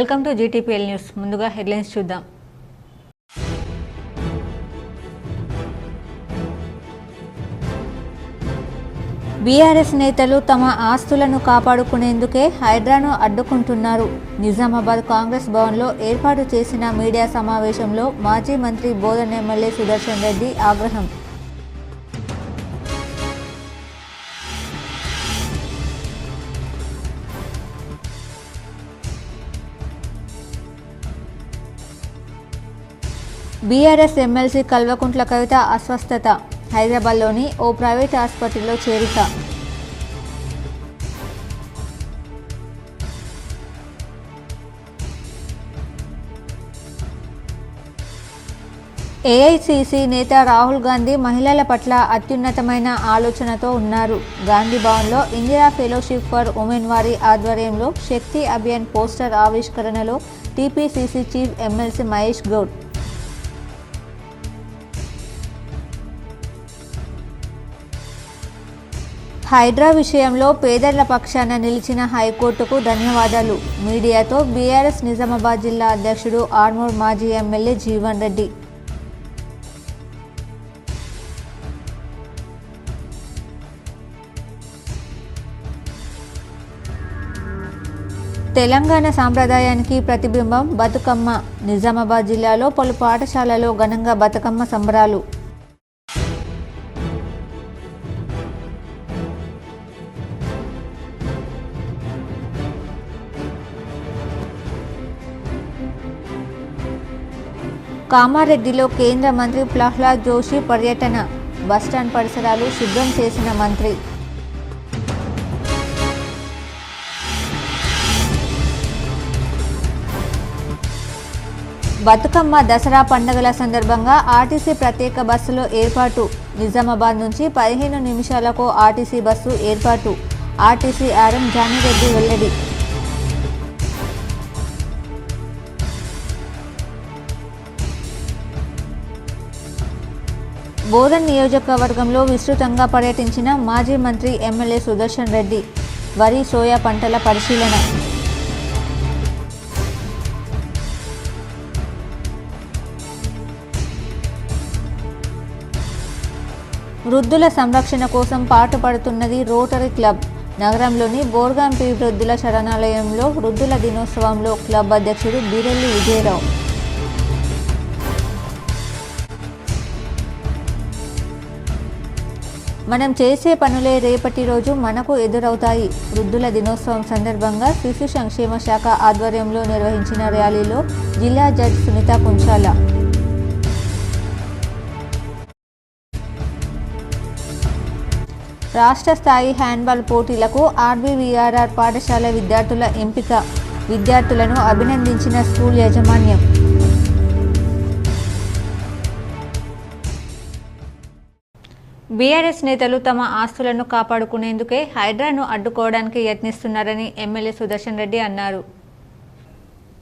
Welcome to GTPL news. ముందుగా headlines చూద్దాం. BRS నేతలు తమ ఆస్తులను కాపాడుకునేందుకే హైడ్రాను అడ్డుకుంటున్నారు. నిజామాబాద్ కాంగ్రెస్ భవన్లో ఏర్పాటు చేసిన మీడియా సమావేశంలో మాజీ మంత్రి బోధన్ ఎమ్మెల్యే సుదర్శన్ రెడ్డి ఆగ్రహం. BRS MLC Kalvakuntla Kavitha అస్వస్థత. హైదరాబాద్లోని ఓ ప్రైవేట్ ఆసుపత్రిలో చేరిక. ఏఐసీసీ నేత రాహుల్ గాంధీ మహిళల పట్ల అత్యున్నతమైన ఆలోచనతో ఉన్నారు. గాంధీ భవన్లో ఇందిరా ఫెలోషిప్ ఫర్ ఉమెన్ వారి ఆధ్వర్యంలో శక్తి అభియాన్ పోస్టర్ ఆవిష్కరణలో TPCC chief MLC Mahesh Goud. HYDRAA విషయంలో పేదల పక్షాన నిలిచిన హైకోర్టుకు ధన్యవాదాలు. మీడియాతో బీఆర్ఎస్ నిజామాబాద్ జిల్లా అధ్యక్షుడు ఆర్మూర్ మాజీ ఎమ్మెల్యే జీవన్ రెడ్డి. తెలంగాణ సాంప్రదాయానికి ప్రతిబింబం బతుకమ్మ. నిజామాబాద్ జిల్లాలో పలు పాఠశాలలో ఘనంగా బతుకమ్మ సంబరాలు. కామారెడ్డిలో కేంద్ర మంత్రి ప్రహ్లాద్ జోషి పర్యటన. బస్టాండ్ పరిసరాలు శుభ్రం చేసిన మంత్రి. బతుకమ్మ దసరా పండుగల సందర్భంగా ఆర్టీసీ ప్రత్యేక బస్సులో ఏర్పాటు. నిజామాబాద్ నుంచి 15 నిమిషాలకు ఆర్టీసీ బస్సు ఏర్పాటు. ఆర్టీసీ ఆర్ఎం జానిరెడ్డి వెల్లడి. బోధన్ నియోజకవర్గంలో విస్తృతంగా పర్యటించిన మాజీ మంత్రి ఎమ్మెల్యే సుదర్శన్ రెడ్డి. వరి సోయా పంటల పరిశీలన. వృద్ధుల సంరక్షణ కోసం పాటుపడుతున్నది రోటరీ క్లబ్. నగరంలోని బోర్గాంపి వృద్ధుల శరణాలయంలో వృద్ధుల దినోత్సవంలో క్లబ్ అధ్యక్షుడు బీరెల్లి విజయరావు. మనం చేసే పనులే రేపటి రోజు మనకు ఎదురవుతాయి. వృద్ధుల దినోత్సవం సందర్భంగా శిశు సంక్షేమ శాఖ ఆధ్వర్యంలో నిర్వహించిన ర్యాలీలో జిల్లా జడ్జి సునీత కుంచాల. రాష్ట్ర స్థాయి హ్యాండ్బాల్ పోటీలకు ఆర్బీవీఆర్ఆర్ పాఠశాల విద్యార్థుల ఎంపిక. విద్యార్థులను అభినందించిన స్కూల్ యాజమాన్యం. బీఆర్ఎస్ నేతలు తమ ఆస్తులను కాపాడుకునేందుకే హైడ్రాను అడ్డుకోవడానికి యత్నిస్తున్నారని ఎమ్మెల్యే సుదర్శన్ రెడ్డి అన్నారు.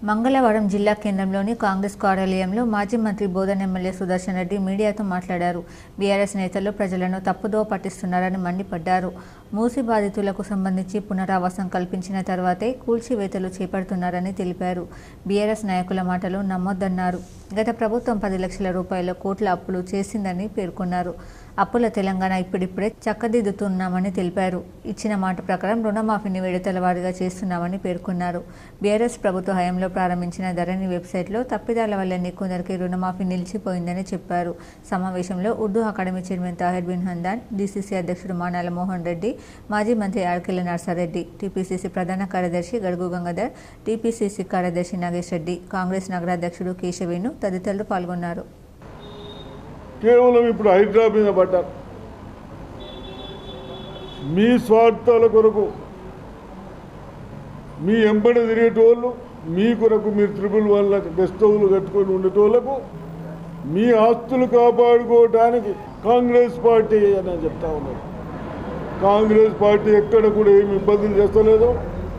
మంగళవారం జిల్లా కేంద్రంలోని కాంగ్రెస్ కార్యాలయంలో మాజీ మంత్రి బోధన్ ఎమ్మెల్యే సుదర్శన్ రెడ్డి మీడియాతో మాట్లాడారు. బీఆర్ఎస్ నేతలు ప్రజలను తప్పుదోవ పట్టిస్తున్నారని మండిపడ్డారు. మూసి బాధితులకు సంబంధించి పునరావాసం కల్పించిన తర్వాతే కూల్చివేతలు చేపడుతున్నారని తెలిపారు. బీఆర్ఎస్ నాయకుల మాటలు నమ్మొద్దన్నారు. గత ప్రభుత్వం 10 లక్షల రూపాయల కోట్ల అప్పులు చేసిందని పేర్కొన్నారు. అప్పుల తెలంగాణ ఇప్పుడిప్పుడే చక్కదిద్దుతున్నామని తెలిపారు. ఇచ్చిన మాట ప్రకారం రుణమాఫీని విడతల వారీగా చేస్తున్నామని పేర్కొన్నారు. బీఆర్ఎస్ ప్రభుత్వ హయాంలో ప్రారంభించిన ధరణి వెబ్సైట్లో తప్పిదాల వల్లనే కొందరికి రుణమాఫీ నిలిచిపోయిందని చెప్పారు. సమావేశంలో Urdu academy chairman Tahir bin Hamdan, DCC అధ్యక్షుడు మానాల మోహన్ రెడ్డి, మాజీ మంత్రి ఆర్కెల నర్సారెడ్డి, టీపీసీసీ ప్రధాన కార్యదర్శి గడుగు గంగాధర్, టీపీసీసీ కార్యదర్శి నాగేష్ రెడ్డి, కాంగ్రెస్ నగరాధ్యక్షుడు కేశవేణు తదితరులు పాల్గొన్నారు. కేవలం ఇప్పుడు హైడ్రా మీద పడ్డారు. మీ స్వార్థాల కొరకు మీ ఎంబడి తిరిగేటోళ్ళు, మీ కొరకు మీరు 111 గెస్ట్ హౌస్లు కట్టుకొని ఉండేటోళ్లకు మీ ఆస్తులు కాపాడుకోవడానికి కాంగ్రెస్ పార్టీ అని చెప్తా ఉన్నారు. కాంగ్రెస్ పార్టీ ఎక్కడ కూడా ఏమి ఇబ్బందులు చేస్తలేదు.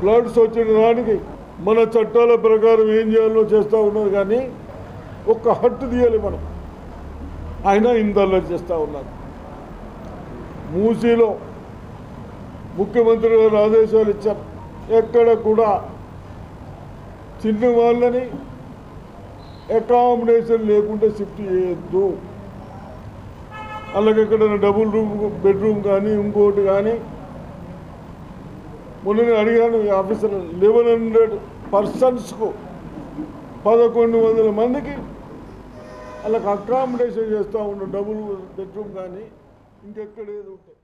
ఫ్లడ్స్ వచ్చిన దానికి మన చట్టాల ప్రకారం ఏం చేయాలో చేస్తూ ఉన్నారు. కానీ ఒక్క హట్టు తీయాలి మనం, అయినా ఇందల్లా చేస్తూ ఉన్నారు. మూసీలో ముఖ్యమంత్రి గారు ఆదేశాలు ఇచ్చారు. ఎక్కడ కూడా చిన్న వాళ్ళని అకామిడేషన్ లేకుండా షిఫ్ట్ చేయొద్దు. అలాగే ఎక్కడైనా డబుల్ రూమ్ బెడ్రూమ్ కానీ ఇంకోటి కానీ మొన్న అడిగాను ఈ ఆఫీసర్ 1100 పర్సన్స్కు 1100 మందికి అలాగ అకామిడేషన్ చేస్తూ ఉన్నాం. డబుల్ బెడ్రూమ్ కానీ ఇంకెక్కడ ఏది ఉంటాయి.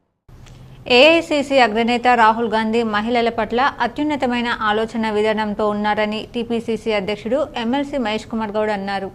ఏఐసీసీ అగ్రనేత రాహుల్ గాంధీ మహిళల పట్ల అత్యున్నతమైన ఆలోచన విధానంతో ఉన్నారని టీపీసీసీ అధ్యక్షుడు ఎమ్మెల్సీ మహేష్ కుమార్ గౌడ్ అన్నారు.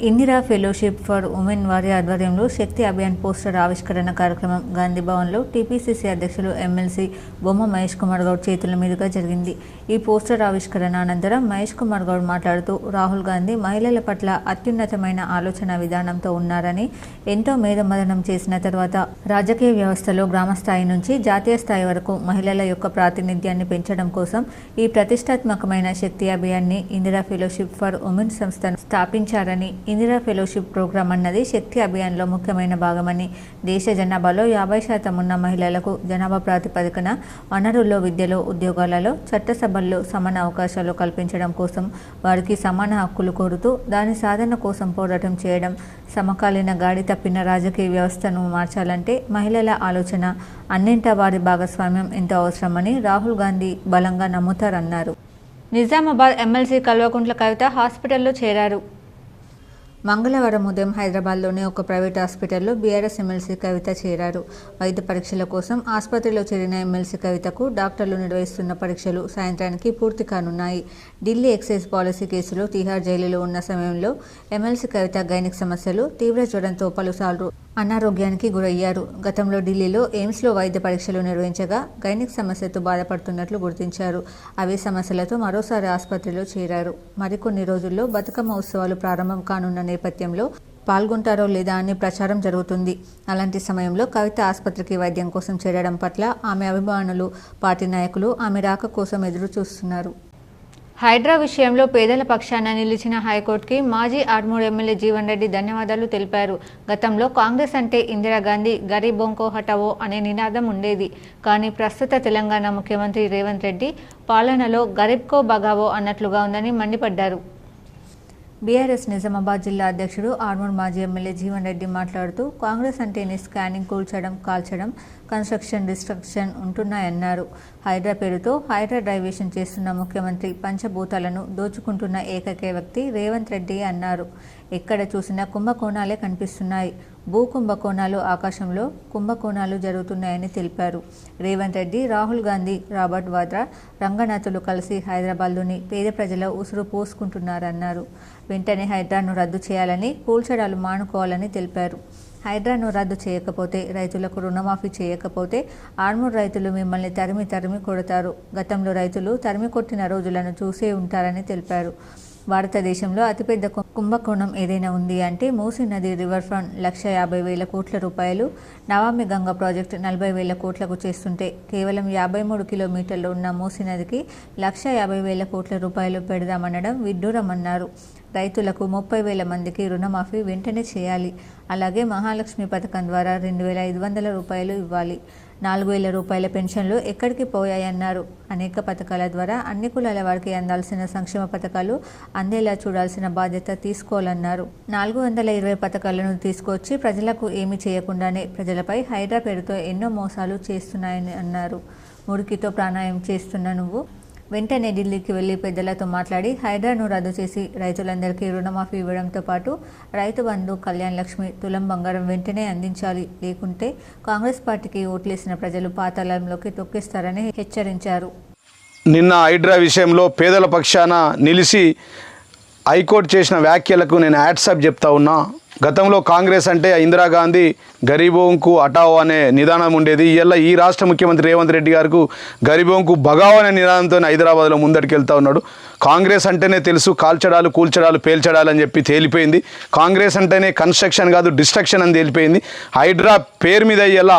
ఇందిరా ఫెలోషిప్ ఫర్ ఉమెన్ వారి ఆధ్వర్యంలో శక్తి అభియాన్ పోస్టర్ ఆవిష్కరణ కార్యక్రమం గాంధీ భవన్లో టీపీసీసీ అధ్యక్షులు ఎమ్మెల్సీ బొమ్మ మహేష్ కుమార్ గౌడ్ చేతుల మీదుగా జరిగింది. ఈ పోస్టర్ ఆవిష్కరణ అనంతరం మహేష్ కుమార్ గౌడ్ మాట్లాడుతూ రాహుల్ గాంధీ మహిళల పట్ల అత్యున్నతమైన ఆలోచన విధానంతో ఉన్నారని, ఎంతో మేధమదనం చేసిన తర్వాత రాజకీయ వ్యవస్థలో గ్రామ స్థాయి నుంచి జాతీయ స్థాయి వరకు మహిళల యొక్క ప్రాతినిధ్యాన్ని పెంచడం కోసం ఈ ప్రతిష్టాత్మకమైన శక్తి అభియాన్ని ఇందిరా ఫెలోషిప్ ఫర్ ఉమెన్ సంస్థను స్థాపించారని, ఇందిరా ఫెలోషిప్ ప్రోగ్రాం అన్నది శక్తి అభియాన్లో ముఖ్యమైన భాగమని, దేశ జనాభాలో 50% ఉన్న మహిళలకు జనాభా ప్రాతిపదికన వనరుల్లో, విద్యలో, ఉద్యోగాలలో, చట్టసభల్లో సమాన అవకాశాలు కల్పించడం కోసం వారికి సమాన హక్కులు కోరుతూ దాని సాధన కోసం పోరాటం చేయడం, సమకాలీన గాడి తప్పిన రాజకీయ వ్యవస్థను మార్చాలంటే మహిళల ఆలోచన, అన్నింటా వారి భాగస్వామ్యం ఎంతో అవసరమని రాహుల్ గాంధీ బలంగా నమ్ముతారన్నారు. నిజామాబాద్ ఎమ్మెల్సీ కల్వకుంట్ల కవిత హాస్పిటల్లో చేరారు. మంగళవారం ఉదయం హైదరాబాద్లోని ఒక ప్రైవేట్ హాస్పిటల్లో బీఆర్ఎస్ ఎమ్మెల్సీ కవిత చేరారు. వైద్య పరీక్షల కోసం ఆసుపత్రిలో చేరిన ఎమ్మెల్సీ కవితకు డాక్టర్లు నిర్వహిస్తున్న పరీక్షలు సాయంత్రానికి పూర్తి కానున్నాయి. ఢిల్లీ ఎక్సైజ్ పాలసీ కేసులో తిహార్ జైలులో ఉన్న సమయంలో ఎమ్మెల్సీ కవిత గైనిక్ సమస్యలు, తీవ్ర జ్వరంతో పలుసార్లు అనారోగ్యానికి గురయ్యారు. గతంలో ఢిల్లీలో ఎయిమ్స్లో వైద్య పరీక్షలు నిర్వహించగా గైనిక్ సమస్యతో బాధపడుతున్నట్లు గుర్తించారు. అవే సమస్యలతో మరోసారి ఆసుపత్రిలో చేరారు. మరికొన్ని రోజుల్లో బతుకమ్మ ఉత్సవాలు ప్రారంభం కానున్న నేపథ్యంలో పాల్గొంటారో లేదా అని ప్రచారం జరుగుతుంది. అలాంటి సమయంలో కవిత ఆసుపత్రికి వైద్యం కోసం చేరడం పట్ల ఆమె అభిమానులు, పార్టీ నాయకులు ఆమె రాక కోసం ఎదురు చూస్తున్నారు. హైడ్రా విషయంలో పేదల పక్షాన నిలిచిన హైకోర్టుకి మాజీ ఆర్మూర్ ఎమ్మెల్యే జీవన్ రెడ్డి ధన్యవాదాలు తెలిపారు. గతంలో కాంగ్రెస్ అంటే ఇందిరాగాంధీ గరీబోంకో హటావో అనే నినాదం ఉండేది. కానీ ప్రస్తుత తెలంగాణ ముఖ్యమంత్రి రేవంత్ రెడ్డి పాలనలో గరీబ్కో బగావో అన్నట్లుగా ఉందని మండిపడ్డారు. బీఆర్ఎస్ నిజామాబాద్ జిల్లా అధ్యక్షుడు ఆర్మూర్ మాజీ ఎమ్మెల్యే జీవన్ రెడ్డి మాట్లాడుతూ కాంగ్రెస్ అంటేనే స్కానింగ్, కూల్చడం, కాల్చడం, కన్స్ట్రక్షన్, డిస్ట్రక్షన్ ఉంటున్నాయన్నారు. హైడ్రా పేరుతో హైడ్రా డైవర్షన్ చేస్తున్న ముఖ్యమంత్రి పంచభూతాలను దోచుకుంటున్న ఏకైక వ్యక్తి రేవంత్ రెడ్డి అన్నారు. ఎక్కడ చూసినా కుంభకోణాలే కనిపిస్తున్నాయి. భూ కుంభకోణాలు, ఆకాశంలో కుంభకోణాలు జరుగుతున్నాయని తెలిపారు. రేవంత్ రెడ్డి, రాహుల్ గాంధీ, రాబర్ట్ వాద్రా, రంగనాథులు కలిసి హైదరాబాద్లోని పేద ప్రజల ఉసురు పోసుకుంటున్నారన్నారు. వెంటనే హైడ్రాను రద్దు చేయాలని, కూల్చడాలు మానుకోవాలని తెలిపారు. హైడ్రాను రద్దు చేయకపోతే, రైతులకు రుణమాఫీ చేయకపోతే ఆర్మూర్ రైతులు మిమ్మల్ని తరిమి కొడతారు. గతంలో రైతులు తరిమి కొట్టిన రోజులను చూసే ఉంటారని తెలిపారు. భారతదేశంలో అతిపెద్ద కుంభకోణం ఏదైనా ఉంది అంటే మూసీ నది రివర్ ఫ్రంట్ 1,50,000 కోట్ల రూపాయలు, నమామి గంగా ప్రాజెక్టు 40,000 కోట్లకు చేస్తుంటే కేవలం 53 కిలోమీటర్లు ఉన్న మూసీ నదికి 1,50,000 కోట్ల రూపాయలు పెడదామనడం విడ్డూరమన్నారు. రైతులకు 30,000 మందికి రుణమాఫీ వెంటనే చేయాలి. అలాగే మహాలక్ష్మి పథకం ద్వారా 2,500 రూపాయలు ఇవ్వాలి. 4,000 రూపాయల పెన్షన్లు ఎక్కడికి పోయాయన్నారు. అనేక పథకాల ద్వారా అన్ని కులాల వారికి అందాల్సిన సంక్షేమ పథకాలు అందేలా చూడాల్సిన బాధ్యత తీసుకోవాలన్నారు. 420 పథకాలను తీసుకొచ్చి ప్రజలకు ఏమీ చేయకుండానే ప్రజలపై హైడ్రా పేరుతో ఎన్నో మోసాలు చేస్తున్నాయని అన్నారు. మురికితో ప్రాణాయం చేస్తున్న నువ్వు వెంటనే ఢిల్లీకి వెళ్లి పెద్దలతో మాట్లాడి హైడ్రాను రద్దు చేసి రైతులందరికీ రుణమాఫీ ఇవ్వడంతో పాటు రైతు బంధు, కళ్యాణ్ లక్ష్మి, తులం బంగారం వెంటనే అందించాలి. లేకుంటే కాంగ్రెస్ పార్టీకి ఓట్లేసిన ప్రజలు పాతాళంలోకి తొక్కిస్తారని హెచ్చరించారు. నిన్న హైడ్రా విషయంలో పేదల పక్షాన నిలిచి హైకోర్టు చేసిన వ్యాఖ్యలకు నేను హ్యాట్సాప్ చెప్తా ఉన్నా. గతంలో కాంగ్రెస్ అంటే ఇందిరాగాంధీ గరీబోంకు హటావో అనే నిదానం ఉండేది. ఇలా ఈ రాష్ట్ర ముఖ్యమంత్రి రేవంత్ రెడ్డి గారికి గరీబోంకు బగావో అనే నిదానంతో హైదరాబాద్లో ముందరికి వెళ్తూ ఉన్నాడు. కాంగ్రెస్ అంటేనే తెలుసు కాల్చడాలు, కూల్చడాలు, పేల్చడాలు అని చెప్పి తేలిపోయింది. కాంగ్రెస్ అంటేనే కన్స్ట్రక్షన్ కాదు డిస్ట్రక్షన్ అని తేలిపోయింది. హైడ్రా పేరు మీద ఇలా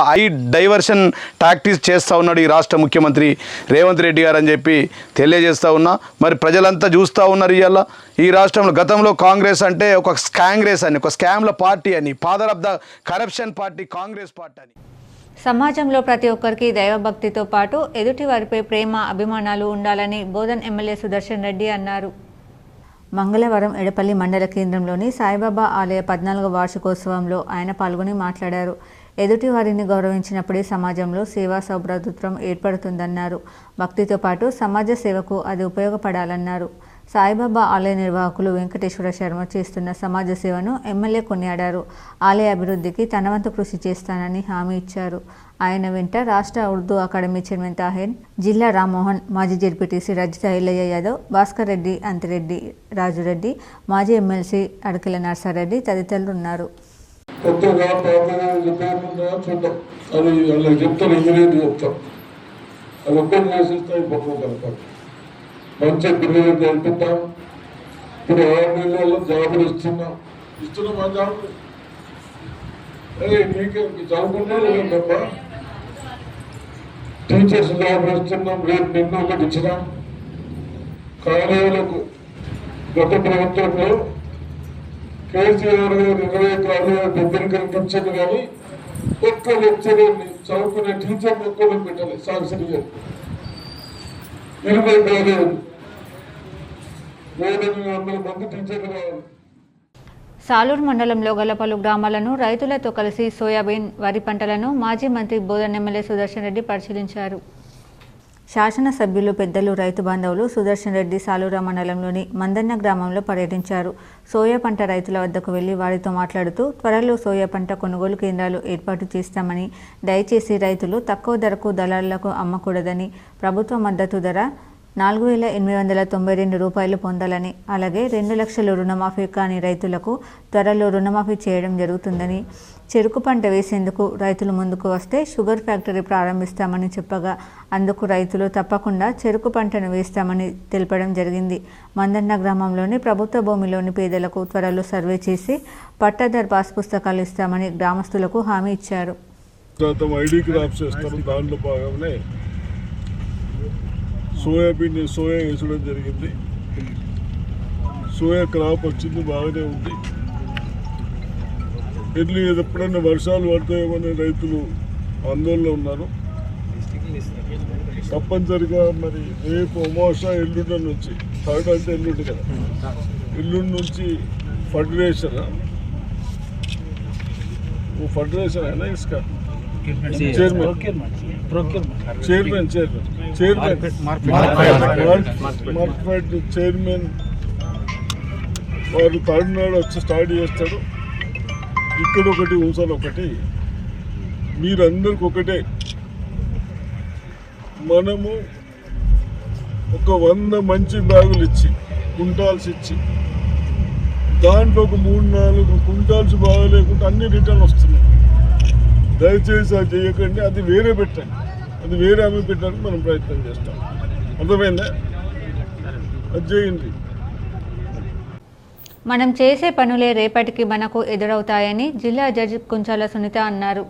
డైవర్షన్ టాక్టిక్స్ చేస్తూ ఉన్నాడు ఈ రాష్ట్ర ముఖ్యమంత్రి రేవంత్ రెడ్డి గారు అని చెప్పి తెలియజేస్తూ ఉన్నా. మరి ప్రజలంతా చూస్తూ ఉన్నారు. ఇవాళ ఈ రాష్ట్రంలో గతంలో కాంగ్రెస్ అంటే ఒక స్కాంగ్రెస్ అని, ఒక స్కామ్ల పార్టీ అని, father of the corruption party Congress party అని. సమాజంలో ప్రతి ఒక్కరికి దైవభక్తితో పాటు ఎదుటివారిపై ప్రేమ అభిమానాలు ఉండాలని బోధన్ ఎమ్మెల్యే సుదర్శన్ రెడ్డి అన్నారు. మంగళవారం ఎడపల్లి మండల కేంద్రంలోని సాయిబాబా ఆలయ 14వ వార్షికోత్సవంలో ఆయన పాల్గొని మాట్లాడారు. ఎదుటి వారిని గౌరవించినప్పుడే సమాజంలో సేవా సౌభ్రాతృత్వం ఏర్పడుతుందన్నారు. భక్తితో పాటు సమాజ సేవకు అది ఉపయోగపడాలన్నారు. సాయిబాబా ఆలయ నిర్వాహకులు వెంకటేశ్వర శర్మ చేస్తున్న సమాజ సేవను ఎమ్మెల్యే కొనియాడారు. ఆలయ అభివృద్ధికి తన వంతు కృషి చేస్తానని హామీ ఇచ్చారు. ఆయన వెంట రాష్ట్ర ఉర్దూ అకాడమీ చైర్మన్ తాహెర్, జిల్లా రామ్మోహన్, మాజీ జెడ్పీటీసీ రజిత ఎల్లయ్య యాదవ్, భాస్కర్ రెడ్డి, అంతిరెడ్డి, రాజురెడ్డి, మాజీ ఎమ్మెల్సీ అడకల నర్సారెడ్డి తదితరులు ఉన్నారు. కొత్తగా పాతగా చెప్పేకుండా చూద్దాం, అది వాళ్ళకి చెప్తాను, ఇంజనీర్ చెప్తాం, అది ఒక్కటి చేసిస్తాయి పక్కన కలపాలి. మంచి పిల్లలు కల్పిద్దాం. ఇప్పుడు 6 నెలల్లో జాబులు ఇస్తున్నాం ఆ జాబులు. అదే నీకే చదువుకున్నాడు తప్ప టీచర్స్ జాబులు ఇస్తున్నాం. రేపు నిన్న ఒకటి ఇచ్చినాం. కాలేజీలకు గత ప్రభుత్వంలో కేసీఆర్ గారు 20 కాలేజీల దగ్గర కనిపించింది, కానీ ఒక్క లెక్చరర్ని చదువుకునే టీచర్ ఒక్కరు పెట్టాలి. సాక్షి గారు 20 కాలేజీలు 700 మంది టీచర్లు కావాలి. సాలూరు మండలంలో గల పలు గ్రామాలను రైతులతో కలిసి సోయాబీన్, వరి పంటలను మాజీ మంత్రి బోధన్ ఎమ్మెల్యే సుదర్శన్ రెడ్డి పరిశీలించారు. శాసనసభ్యులు, పెద్దలు, రైతు బాంధవులు సుదర్శన్ రెడ్డి సాలూరు మండలంలోని మందన్న గ్రామంలో పర్యటించారు. సోయా పంట రైతుల వద్దకు వెళ్లి వారితో మాట్లాడుతూ త్వరలో సోయా పంట కొనుగోలు కేంద్రాలు ఏర్పాటు చేస్తామని, దయచేసి రైతులు తక్కువ ధరకు దళారులకు అమ్మకూడదని, ప్రభుత్వ మద్దతు ధర 4,892 రూపాయలు పొందాలని, అలాగే 2 లక్షలు రుణమాఫీ కాని రైతులకు త్వరలో రుణమాఫీ చేయడం జరుగుతుందని, చెరుకు పంట వేసేందుకు రైతులు ముందుకు వస్తే షుగర్ ఫ్యాక్టరీ ప్రారంభిస్తామని చెప్పగా అందుకు రైతులు తప్పకుండా చెరుకు పంటను వేస్తామని తెలపడం జరిగింది. మందన్న గ్రామంలోని ప్రభుత్వ భూమిలోని పేదలకు త్వరలో సర్వే చేసి పట్టాదారు పాస్ పుస్తకాలు ఇస్తామని గ్రామస్తులకు హామీ ఇచ్చారు. సోయా వేసడం జరిగింది. సోయా క్రాప్ వచ్చింది, బాగానే ఉంది. ఎప్పుడన్నా వర్షాలు పడతాయేమని రైతులు ఆందోళన ఉన్నారు. తప్పనిసరిగా మరి రేపు అమావాస్య, ఎల్లుండి నుంచి 3rd అంటే ఎల్లుండి కదా, ఎల్లుండి నుంచి ఫర్టిలైజర్ అయినా ఇసుక చైర్మన్ వారు 3rd నాడు వచ్చి స్టార్ట్ చేస్తాడు. ఇక్కడ ఒకటి, ఊసలు ఒకటి, మీరందరికి ఒకటే, మనము ఒక 100 మంచి బ్యాగులు ఇచ్చి, కుంటాల్స్ ఇచ్చి, దాంట్లో ఒక 3-4 కుంటాల్స్ బాగా లేకుండా అన్ని రిటర్న్ వస్తున్నాయి. దయచేసి అది చేయకండి, అది వేరే పెట్టండి, అది వేరే అమ్మి పెట్టడానికి మనం ప్రయత్నం చేస్తాం. అర్థమైందా? అది చేయండి. మనం చేసే పనులే రేపటికి మనకు ఎదురవుతాయని జిల్లా జడ్జి కుంచాల సునీత అన్నారు.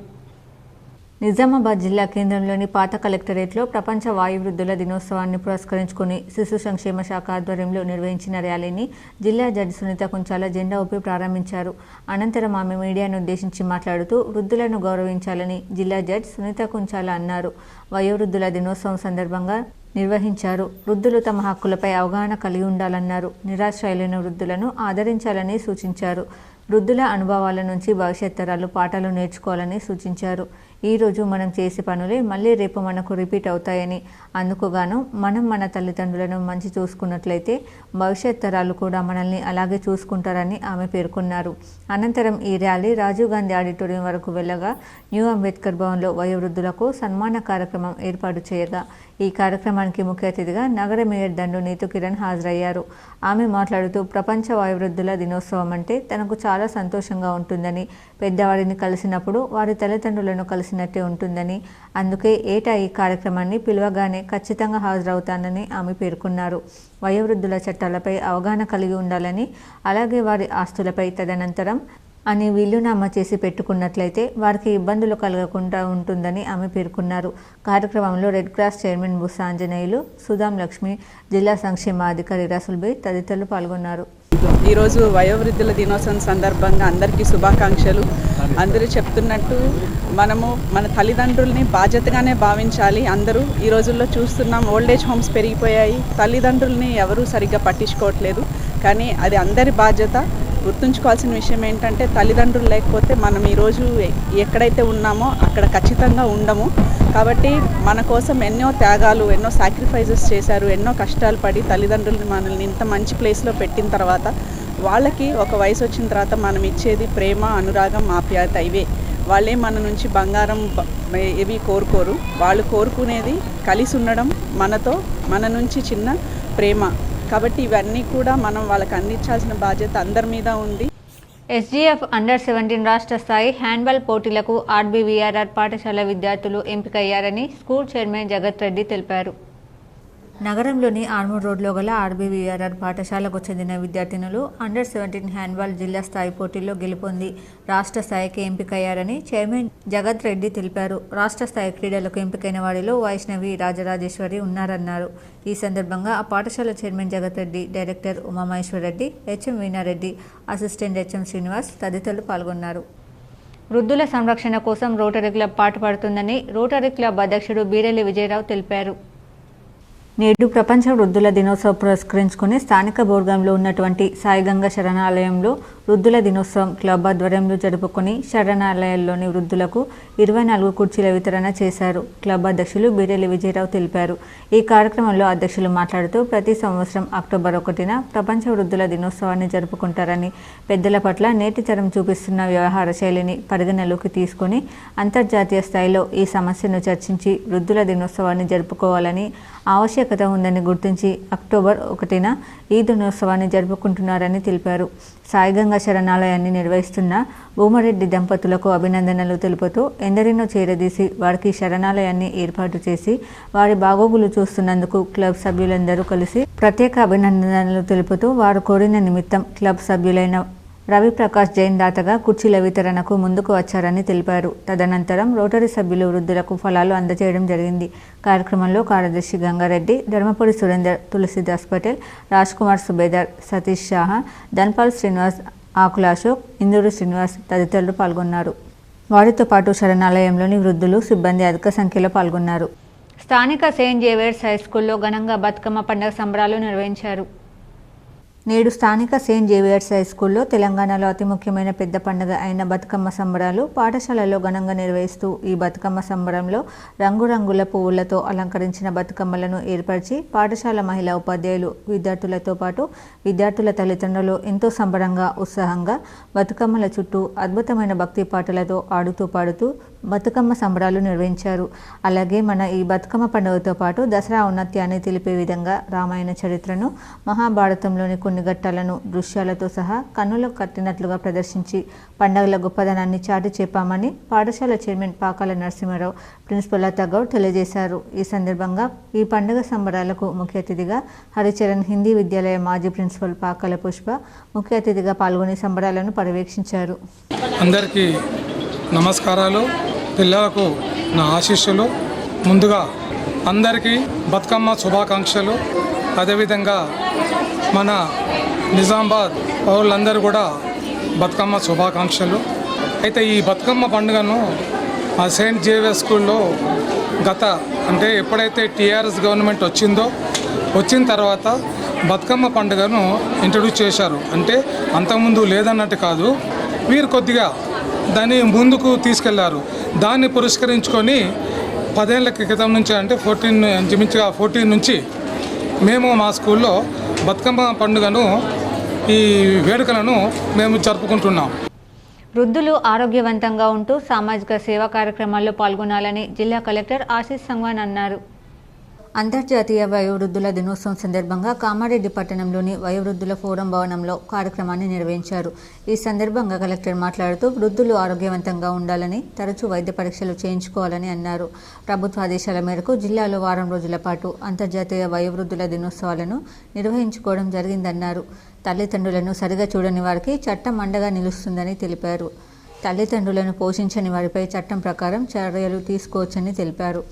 నిజామాబాద్ జిల్లా కేంద్రంలోని పాత కలెక్టరేట్లో ప్రపంచ వాయువృద్ధుల దినోత్సవాన్ని పురస్కరించుకుని శిశు సంక్షేమ శాఖ ఆధ్వర్యంలో నిర్వహించిన ర్యాలీని జిల్లా జడ్జి సునీత కుంచాల జెండా ఊపి ప్రారంభించారు. అనంతరం ఆమె మీడియాను ఉద్దేశించి మాట్లాడుతూ వృద్ధులను గౌరవించాలని జిల్లా జడ్జి సునీత కుంచాల అన్నారు. వయోవృద్ధుల దినోత్సవం సందర్భంగా నిర్వహించారు. వృద్ధులు తమ హక్కులపై అవగాహన కలిగి ఉండాలన్నారు. నిరాశ్రయులైన వృద్ధులను ఆదరించాలని సూచించారు. వృద్ధుల అనుభవాల నుంచి భవిష్యత్ తరాలు పాఠాలు నేర్చుకోవాలని సూచించారు. ఈరోజు మనం చేసే పనులే మళ్ళీ రేపు మనకు రిపీట్ అవుతాయని, అందుకుగాను మనం మన తల్లిదండ్రులను మంచి చూసుకున్నట్లయితే భవిష్యత్ తరాలు కూడా మనల్ని అలాగే చూసుకుంటారని ఆమె పేర్కొన్నారు. అనంతరం ఈ ర్యాలీ రాజీవ్ గాంధీ ఆడిటోరియం వరకు వెళ్ళగా న్యూ అంబేద్కర్ భవన్లో వయోవృద్ధులకు సన్మాన కార్యక్రమం ఏర్పాటు చేయగా ఈ కార్యక్రమానికి ముఖ్య అతిథిగా నగర మేయర్ దండు నీతు కిరణ్ హాజరయ్యారు. ఆమె మాట్లాడుతూ ప్రపంచ వయోవృద్ధుల దినోత్సవం అంటే తనకు చాలా సంతోషంగా ఉంటుందని, పెద్దవారిని కలిసినప్పుడు వారి తల్లిదండ్రులను కలిసినట్టే ఉంటుందని, అందుకే ఏటా ఈ కార్యక్రమాన్ని పిలవగానే ఖచ్చితంగా హాజరవుతానని ఆమె పేర్కొన్నారు. వయోవృద్ధుల చట్టాలపై అవగాహన కలిగి ఉండాలని, అలాగే వారి ఆస్తులపై తదనంతరం అని వీలునామా చేసి పెట్టుకున్నట్లయితే వారికి ఇబ్బందులు కలగకుండా ఉంటుందని ఆమె పేర్కొన్నారు. కార్యక్రమంలో red cross chairman బుస్స Anjaneyulu, Sudham Lakshmi, జిల్లా సంక్షేమాధికారి రసూల్ బై తదితరులు పాల్గొన్నారు. ఈరోజు వయోవృద్ధుల దినోత్సవం సందర్భంగా అందరికీ శుభాకాంక్షలు. అందరూ చెప్తున్నట్టు మనము మన తల్లిదండ్రుల్ని బాధ్యతగానే భావించాలి. అందరూ ఈ రోజుల్లో చూస్తున్నాం, ఓల్డేజ్ హోమ్స్ పెరిగిపోయాయి, తల్లిదండ్రుల్ని ఎవరూ సరిగ్గా పట్టించుకోవట్లేదు. కానీ అది అందరి బాధ్యత. గుర్తుంచుకోవాల్సిన విషయం ఏంటంటే తల్లిదండ్రులు లేకపోతే మనం ఈరోజు ఎక్కడైతే ఉన్నామో అక్కడ ఖచ్చితంగా ఉండము. కాబట్టి మన కోసం ఎన్నో త్యాగాలు, ఎన్నో సాక్రిఫైజెస్ చేశారు, ఎన్నో కష్టాలు పడి తల్లిదండ్రులు మనల్ని ఇంత మంచి ప్లేస్లో పెట్టిన తర్వాత వాళ్ళకి ఒక వయసు వచ్చిన తర్వాత మనం ఇచ్చేది ప్రేమ, అనురాగం, ఆప్యాయత. ఇవే. వాళ్ళే మన నుంచి బంగారం ఇవి కోరుకోరు. వాళ్ళు కోరుకునేది కలిసి ఉండడం, మనతో, మన నుంచి చిన్న ప్రేమ. కాబట్టి ఇవన్నీ కూడా మనం వాళ్ళకి అందించాల్సిన బాధ్యత అందరి మీద ఉంది. ఎస్జీఎఫ్ అండర్-17 రాష్ట్ర స్థాయి హ్యాండ్బాల్ పోటీలకు ఆర్బీవీఆర్ఆర్ పాఠశాల విద్యార్థులు ఎంపికయ్యారని స్కూల్ చైర్మన్ జగత్ రెడ్డి తెలిపారు. నగరంలోని ఆర్మూర్ రోడ్లో గల ఆర్బీవీఆర్ఆర్ పాఠశాలకు చెందిన విద్యార్థినులు అండర్-17 హ్యాండ్బాల్ జిల్లా స్థాయి పోటీల్లో గెలుపొంది రాష్ట్ర స్థాయికి ఎంపికయ్యారని చైర్మన్ జగత్ రెడ్డి తెలిపారు. రాష్ట్ర స్థాయి క్రీడలకు ఎంపికైన వారిలో వైష్ణవి, రాజరాజేశ్వరి ఉన్నారన్నారు. ఈ సందర్భంగా ఆ పాఠశాల చైర్మన్ జగత్ Reddy, director Uma Maheswara Reddy, HM Veena Reddy, assistant HM Srinivas తదితరులు పాల్గొన్నారు. వృద్ధుల సంరక్షణ కోసం రోటరీ క్లబ్ పాటుపడుతుందని రోటరీ క్లబ్ అధ్యక్షుడు బీరెల్లి విజయరావు తెలిపారు. నేడు ప్రపంచ వృద్ధుల దినోత్సవం పురస్కరించుకుని స్థానిక బోర్గంలో ఉన్నటువంటి సాయిగంగా శరణాలయంలో వృద్ధుల దినోత్సవం క్లబ్ ఆధ్వర్యంలో జరుపుకొని శరణాలయాల్లోని వృద్ధులకు 24 కుర్చీల వితరణ చేశారు. క్లబ్ అధ్యక్షులు బీరెల్లి విజయరావు తెలిపారు. ఈ కార్యక్రమంలో అధ్యక్షులు మాట్లాడుతూ ప్రతి సంవత్సరం అక్టోబర్ 1న ప్రపంచ వృద్ధుల దినోత్సవాన్ని జరుపుకుంటారని, పెద్దల పట్ల నేటి తరం చూపిస్తున్న వ్యవహార శైలిని పరిగణలోకి తీసుకొని అంతర్జాతీయ స్థాయిలో ఈ సమస్యను చర్చించి వృద్ధుల దినోత్సవాన్ని జరుపుకోవాలని ఆవశ్యకత ఉందని గుర్తించి అక్టోబర్ 1న ఈ దినోత్సవాన్ని జరుపుకుంటున్నారని తెలిపారు. సాయిగంగా శరణాలయాన్ని నిర్వహిస్తున్న భూమారెడ్డి దంపతులకు అభినందనలు తెలుపుతూ ఎందరినో చేరదీసి వారికి శరణాలయాన్ని ఏర్పాటు చేసి వారి బాగోగులు చూస్తున్నందుకు క్లబ్ సభ్యులందరూ కలిసి ప్రత్యేక అభినందనలు తెలుపుతూ వారు కోరిన నిమిత్తం క్లబ్ సభ్యులైన రవిప్రకాష్ జైన్ దాతగా కుర్చీల వితరణకు ముందుకు వచ్చారని తెలిపారు. తదనంతరం రోటరీ సభ్యులు వృద్ధులకు ఫలాలు అందజేయడం జరిగింది. కార్యక్రమంలో కార్యదర్శి గంగారెడ్డి, ధర్మపురి సురేందర్, తులసిదాస్ పటేల్, రాజ్ కుమార్ సుబేదార్, సతీష్ షాహా, ధన్పాల్ శ్రీనివాస్, ఆకుల అశోక్, ఇందూరు శ్రీనివాస్ తదితరులు పాల్గొన్నారు. వారితో పాటు శరణాలయంలోని వృద్ధులు, సిబ్బంది అధిక సంఖ్యలో పాల్గొన్నారు. స్థానిక సెయింట్ జేవియర్స్ హైస్కూల్లో ఘనంగా బతుకమ్మ పండుగ సంబరాలు నిర్వహించారు. నేడు స్థానిక సెయింట్ జేవియర్స్ హైస్కూల్లో తెలంగాణలో అతి ముఖ్యమైన పెద్ద పండుగ అయిన బతుకమ్మ సంబరాలు పాఠశాలలో ఘనంగా నిర్వహిస్తూ ఈ బతుకమ్మ సంబరంలో రంగురంగుల పువ్వులతో అలంకరించిన బతుకమ్మలను ఏర్పరిచి పాఠశాల మహిళా ఉపాధ్యాయులు, విద్యార్థులతో పాటు విద్యార్థుల తల్లిదండ్రులు ఎంతో సంబరంగా, ఉత్సాహంగా బతుకమ్మల చుట్టూ అద్భుతమైన భక్తి పాటలతో ఆడుతూ పాడుతూ బతుకమ్మ సంబరాలు నిర్వహించారు. అలాగే మన ఈ బతుకమ్మ పండుగతో పాటు దసరా ఔన్నత్యాన్ని తెలిపే విధంగా రామాయణ చరిత్రను, మహాభారతంలోని కొన్ని ఘట్టాలను దృశ్యాలతో సహా కన్నులకు కట్టినట్లుగా ప్రదర్శించి పండుగల గొప్పదనాన్ని చాటి చెప్పామని పాఠశాల చైర్మన్ పాకాల నరసింహారావు, ప్రిన్సిపల్ లతా గౌడ్ తెలియజేశారు. ఈ సందర్భంగా ఈ పండుగ సంబరాలకు ముఖ్య అతిథిగా హరిచరణ్ హిందీ విద్యాలయ మాజీ ప్రిన్సిపల్ పాకాల పుష్ప ముఖ్య అతిథిగా పాల్గొని సంబరాలను పర్యవేక్షించారు. అందరికీ నమస్కారాలు, పిల్లలకు నా ఆశీస్సులు. ముందుగా అందరికీ బతుకమ్మ శుభాకాంక్షలు. అదేవిధంగా మన నిజామాబాద్ పౌరులందరూ కూడా బతుకమ్మ శుభాకాంక్షలు. అయితే ఈ బతుకమ్మ పండుగను ఆ సెయింట్ జేవియర్ స్కూల్లో అంటే ఎప్పుడైతే టీఆర్ఎస్ గవర్నమెంట్ వచ్చిన తర్వాత బతుకమ్మ పండుగను ఇంట్రడ్యూస్ చేశారు. అంటే అంతకుముందు లేదన్నట్టు కాదు, వీరు కొద్దిగా దాన్ని ముందుకు తీసుకెళ్లారు. దాన్ని పురస్కరించుకొని 10 ఏళ్ల క్రితం నుంచి, అంటే 14 నుంచి మేము మా స్కూల్లో బతుకమ్మ పండుగను, ఈ వేడుకలను మేము జరుపుకుంటున్నాం. వృద్ధులు ఆరోగ్యవంతంగా ఉంటూ సామాజిక సేవా కార్యక్రమాల్లో పాల్గొనాలని జిల్లా కలెక్టర్ ఆశీష్ సంగ్వాన్ అన్నారు. అంతర్జాతీయ వయోవృద్ధుల దినోత్సవం సందర్భంగా కామారెడ్డి పట్టణంలోని వయోవృద్ధుల ఫోరం భవనంలో కార్యక్రమాన్ని నిర్వహించారు. ఈ సందర్భంగా కలెక్టర్ మాట్లాడుతూ వృద్ధులు ఆరోగ్యవంతంగా ఉండాలని, తరచూ వైద్య పరీక్షలు చేయించుకోవాలని అన్నారు. ప్రభుత్వ ఆదేశాల మేరకు జిల్లాలో వారం రోజుల పాటు అంతర్జాతీయ వయోవృద్ధుల దినోత్సవాలను నిర్వహించుకోవడం జరిగిందన్నారు. తల్లిదండ్రులను సరిగా చూడని వారికి చట్టం అండగా నిలుస్తుందని తెలిపారు. తల్లిదండ్రులను పోషించని వారిపై చట్టం ప్రకారం చర్యలు తీసుకోవచ్చని తెలిపారు.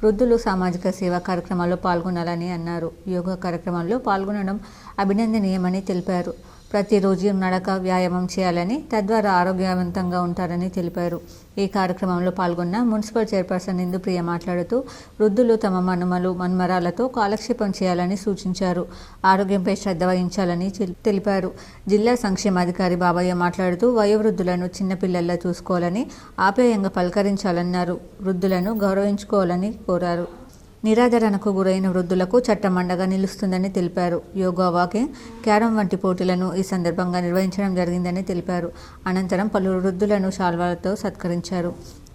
వృద్ధులు సామాజిక సేవా కార్యక్రమాల్లో పాల్గొనాలని అన్నారు. యోగా కార్యక్రమాల్లో పాల్గొనడం అభినందనీయమని తెలిపారు. ప్రతిరోజు నడక వ్యాయామం చేయాలని, తద్వారా ఆరోగ్యవంతంగా ఉంటారని తెలిపారు. ఈ కార్యక్రమంలో పాల్గొన్న మున్సిపల్ చైర్పర్సన్ ఇందుప్రియ మాట్లాడుతూ వృద్ధులు తమ మనుమలు మన్మరాలతో కాలక్షేపం చేయాలని సూచించారు. ఆరోగ్యంపై శ్రద్ధ వహించాలని తెలిపారు. జిల్లా సంక్షేమాధికారి బాబయ్య మాట్లాడుతూ వయోవృద్ధులను చిన్నపిల్లల్లా చూసుకోవాలని, ఆప్యాయంగా పలకరించాలన్నారు. వృద్ధులను గౌరవించుకోవాలని కోరారు. నిరాదరణకు గురైన వృద్ధులకు చట్టం అండగా నిలుస్తుందని తెలిపారు. యోగా, వాకింగ్, క్యారం వంటి పోటీలను ఈ సందర్భంగా నిర్వహించడం జరిగిందని తెలిపారు. అనంతరం పలువురు వృద్ధులను శాల్వాలతో సత్కరించారు.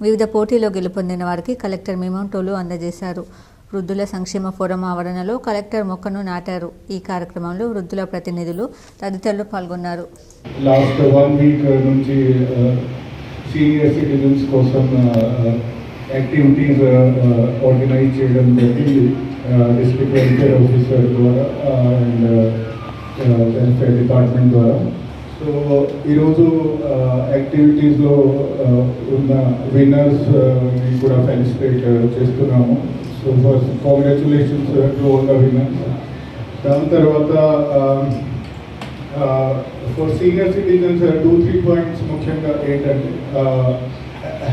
వివిధ పోటీల్లో గెలుపొందిన వారికి కలెక్టర్ మెమోంటోలు అందజేశారు. వృద్ధుల సంక్షేమ ఫోరం ఆవరణలో కలెక్టర్ మొక్కను నాటారు. ఈ కార్యక్రమంలో వృద్ధుల ప్రతినిధులు తదితరులు పాల్గొన్నారు. లాస్ట్ 1 వీక్ నుంచి సీనియర్ సిటిజన్స్ కోసం యాక్టివిటీస్ ఆర్గనైజ్ చేయడం జరిగింది డిస్ట్రిక్ట్ వెల్ఫేర్ ఆఫీసర్ ద్వారా అండ్ వెల్ఫేర్ డిపార్ట్మెంట్ ద్వారా. సో ఈరోజు యాక్టివిటీస్లో ఉన్న విన్నర్స్ కూడా ఫెలిసిటేట్ చేస్తున్నాము. So first congratulations to all the winners. దాని తర్వాత ఫర్ సీనియర్ సిటిజన్స్ 2-3 పాయింట్స్ ముఖ్యంగా ఏంటంటే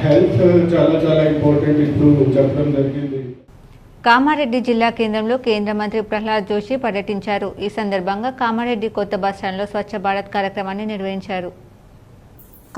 హెల్త్ చాలా ఇంపార్టెంట్ ఇప్పుడు చెప్పడం జరిగింది. కామారెడ్డి జిల్లా కేంద్రంలో కేంద్ర మంత్రి ప్రహ్లాద్ జోషి పర్యటించారు. ఈ సందర్భంగా కామారెడ్డి కొత్త బస్టాండ్లో స్వచ్ఛ భారత్ కార్యక్రమాన్ని నిర్వహించారు.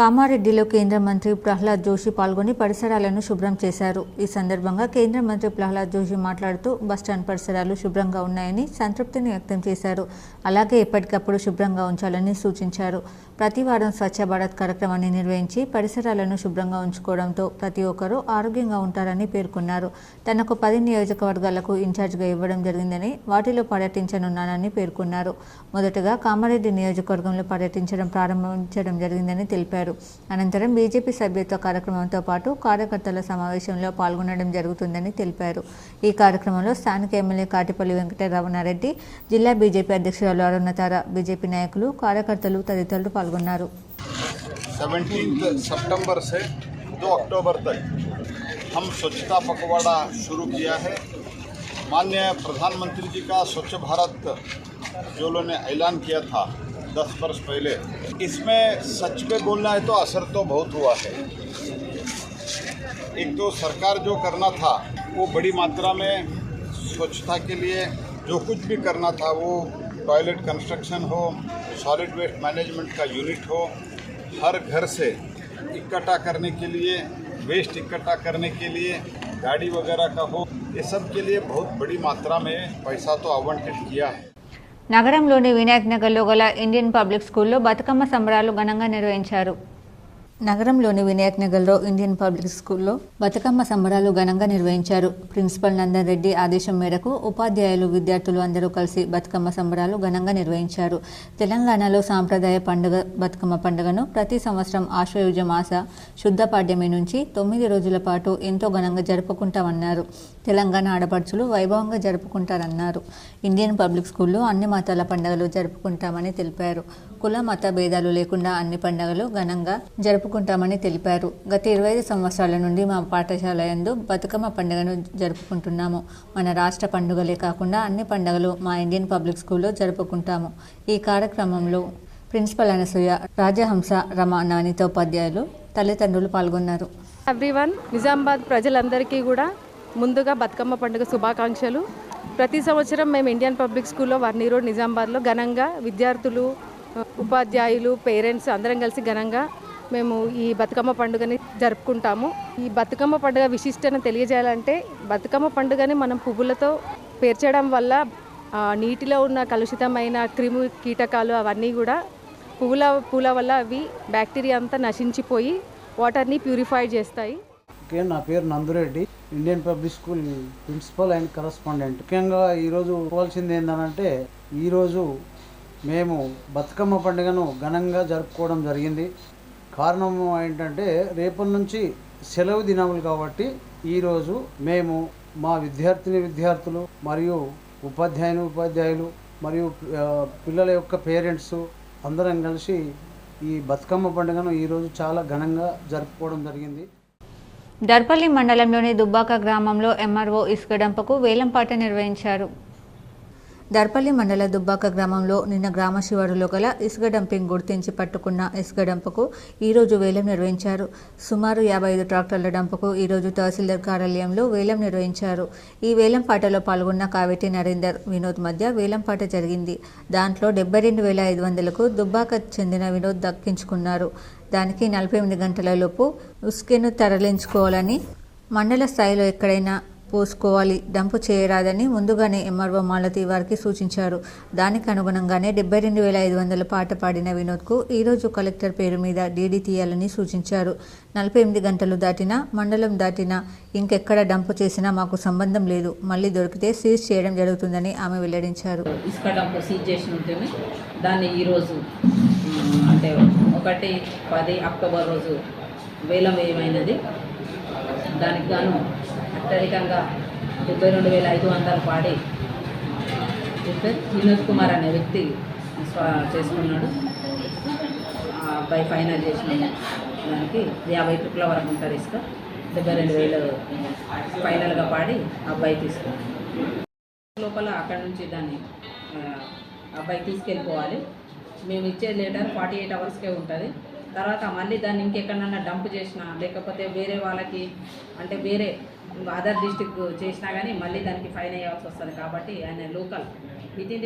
కామారెడ్డిలో కేంద్ర మంత్రి ప్రహ్లాద్ జోషి పాల్గొని పరిసరాలను శుభ్రం చేశారు. ఈ సందర్భంగా కేంద్ర మంత్రి ప్రహ్లాద్ జోషి మాట్లాడుతూ బస్టాండ్ పరిసరాలు శుభ్రంగా ఉన్నాయని సంతృప్తిని వ్యక్తం చేశారు. అలాగే ఎప్పటికప్పుడు శుభ్రంగా ఉంచాలని సూచించారు. ప్రతి వారం స్వచ్ఛ భారత్ కార్యక్రమాన్ని నిర్వహించి పరిసరాలను శుభ్రంగా ఉంచుకోవడంతో ప్రతి ఒక్కరూ ఆరోగ్యంగా ఉంటారని పేర్కొన్నారు. తనకు 10 నియోజకవర్గాలకు ఇన్ఛార్జిగా ఇవ్వడం జరిగిందని, వాటిలో పర్యటించనున్నానని పేర్కొన్నారు. మొదటగా కామారెడ్డి నియోజకవర్గంలో పర్యటించడం ప్రారంభించడం జరిగిందని తెలిపారు. అనంతరం బీజేపీ సభ్యత్వ కార్యక్రమంతో పాటు కార్యకర్తల సమావేశంలో పాల్గొనడం జరుగుతుందని తెలిపారు. ఈ కార్యక్రమంలో స్థానిక ఎమ్మెల్యే కాటిపల్లి వెంకటరమణారెడ్డి, జిల్లా బీజేపీ అధ్యక్షురాలు అరుణతార, బీజేపీ నాయకులు, కార్యకర్తలు తదితరులు పాల్గొన్నారు. 17 सितंबर से 2 अक्टूबर तक हम स्वच्छता पखवाड़ा शुरू किया है। माननीय प्रधानमंत्री जी का स्वच्छ भारत जो उन्होंने ऐलान किया था 10 वर्ष पहले, इसमें सच में बोलना है तो असर तो बहुत हुआ है। एक तो सरकार जो करना था वो बड़ी मात्रा में स्वच्छता के लिए जो कुछ भी करना था, वो टॉयलेट कंस्ट्रक्शन हो, सॉलिड वेस्ट मैनेजमेंट का यूनिट हो, हर घर से इकट्ठा करने के लिए, वेस्ट इकट्ठा करने के लिए गाड़ी वगैरह का हो, ये सब के लिए बहुत बड़ी मात्रा में पैसा तो आवंटित किया है। నగరంలోని వినాయక్ నగర్లో గల ఇండియన్ పబ్లిక్ స్కూల్లో బతుకమ్మ సంబరాలు ఘనంగా నిర్వహించారు. నగరంలోని వినాయక్ నగర్లో ఇండియన్ పబ్లిక్ స్కూల్లో బతుకమ్మ సంబరాలు ఘనంగా నిర్వహించారు. ప్రిన్సిపల్ నందన్ రెడ్డి ఆదేశం మేరకు ఉపాధ్యాయులు, విద్యార్థులు అందరూ కలిసి బతుకమ్మ సంబరాలు ఘనంగా నిర్వహించారు. తెలంగాణలో సాంప్రదాయ పండుగ బతుకమ్మ పండుగను ప్రతి సంవత్సరం ఆశ్వయుజ మాస శుద్ధ పాడ్యమి నుంచి 9 రోజుల పాటు ఎంతో ఘనంగా జరుపుకుంటామన్నారు. తెలంగాణ ఆడపడుచులు వైభవంగా జరుపుకుంటారన్నారు. ఇండియన్ పబ్లిక్ స్కూల్లో అన్ని మతాల పండుగలు జరుపుకుంటామని తెలిపారు. కుల మత భేదాలు లేకుండా అన్ని పండుగలు ఘనంగా జరుపుకుంటామని తెలిపారు. గత 25 సంవత్సరాల నుండి మా పాఠశాల యందు బతుకమ్మ పండుగను జరుపుకుంటున్నాము. మన రాష్ట్ర పండుగలే కాకుండా అన్ని పండుగలు మా ఇండియన్ పబ్లిక్ స్కూల్లో జరుపుకుంటాము. ఈ కార్యక్రమంలో ప్రిన్సిపల్ అనసూయ, రాజహంస, రమ, నానిత ఉపాధ్యాయులు, తల్లిదండ్రులు పాల్గొన్నారు. ఎవ్రీవన్, నిజామాబాద్ ప్రజలందరికీ కూడా ముందుగా బతుకమ్మ పండుగ శుభాకాంక్షలు. ప్రతి సంవత్సరం మేము ఇండియన్ పబ్లిక్ స్కూల్లో వర్నీ రోడ్ నిజామాబాద్లో ఘనంగా విద్యార్థులు, ఉపాధ్యాయులు, పేరెంట్స్ అందరం కలిసి ఘనంగా మేము ఈ బతుకమ్మ పండుగని జరుపుకుంటాము. ఈ బతుకమ్మ పండుగ విశిష్టతను తెలియజేయాలంటే, బతుకమ్మ పండుగని మనం పువ్వులతో పేర్చడం వల్ల నీటిలో ఉన్న కలుషితమైన క్రిమి కీటకాలు అవన్నీ కూడా పూల వల్ల అవి బ్యాక్టీరియా అంతా నశించిపోయి వాటర్ని ప్యూరిఫై చేస్తాయి. నా పేరు Nandureddy, Indian Public School principal and correspondent. ముఖ్యంగా ఈరోజు చెప్పాల్సింది ఏంటంటే, ఈరోజు మేము బతుకమ్మ పండుగను ఘనంగా జరుపుకోవడం జరిగింది. కారణం ఏంటంటే, రేపటి నుంచి సెలవు దినములు కాబట్టి ఈరోజు మేము మా విద్యార్థులు మరియు ఉపాధ్యాయులు మరియు పిల్లల యొక్క పేరెంట్స్ అందరం కలిసి ఈ బతుకమ్మ పండుగను ఈరోజు చాలా ఘనంగా జరుపుకోవడం జరిగింది. దర్పల్లి మండలంలోని దుబ్బాక గ్రామంలో ఎంఆర్ఓ ఇసుక డంపకు వేలంపాట నిర్వహించారు. దర్పల్లి మండల దుబ్బాక గ్రామంలో నిన్న గ్రామ శివారులో గల ఇసుక డంపింగ్ గుర్తించి పట్టుకున్న ఇసుక డంపుకు ఈరోజు వేలం నిర్వహించారు. సుమారు 55 ట్రాక్టర్ల డంపుకు ఈరోజు తహసీల్దార్ కార్యాలయంలో వేలం నిర్వహించారు. ఈ వేలం పాటలో పాల్గొన్న కావేటి నరేందర్, వినోద్ మధ్య వేలం పాట జరిగింది. దాంట్లో 72,500కు దుబ్బాక చెందిన వినోద్ దక్కించుకున్నారు. దానికి 48 గంటల లోపు ఉసుకను తరలించుకోవాలని, మండల స్థాయిలో ఎక్కడైనా పోసుకోవాలి, డంపు చేయరాదని ముందుగానే ఎంఆర్ఓ మాలతి వారికి సూచించారు. దానికి అనుగుణంగానే 72,500 పాట పాడిన వినోద్కు ఈరోజు కలెక్టర్ పేరు మీద డీడీ తీయాలని సూచించారు. 48 గంటలు దాటినా, మండలం దాటినా ఇంకెక్కడ డంపు చేసినా మాకు సంబంధం లేదు, మళ్ళీ దొరికితే సీజ్ చేయడం జరుగుతుందని ఆమె వెల్లడించారు. ఇసుక డంపు సీజ్ చేసి ఉంటేనే దాన్ని ఈరోజు అంటే 1-10 అక్టోబర్ రోజు వేలం వేయమైనది. దానికి గాను అత్యధికంగా 72,500 పాడి వినోద్ కుమార్ అనే వ్యక్తి చేసుకున్నాడు. అబ్బాయి ఫైనల్ చేసినాము. దానికి 50 ట్రిప్ల వరకు ఉంటుంది ఇసుక. 72,000 ఫైనల్గా పాడి అబ్బాయి తీసుకున్నాడు. లోపల అక్కడ నుంచి దాన్ని అబ్బాయి తీసుకెళ్ళిపోవాలి. మేము ఇచ్చే లెటర్ 48 అవర్స్కే ఉంటుంది. తర్వాత మళ్ళీ దాన్ని ఇంకెక్కడన్నా డంప్ చేసినా, లేకపోతే వేరే వాళ్ళకి అంటే వేరే అదర్ డిస్టిక్ చేసినా కానీ మళ్ళీ దానికి ఫైన్ అయ్యాల్సి వస్తుంది. కాబట్టి ఆయన లోకల్ వితిన్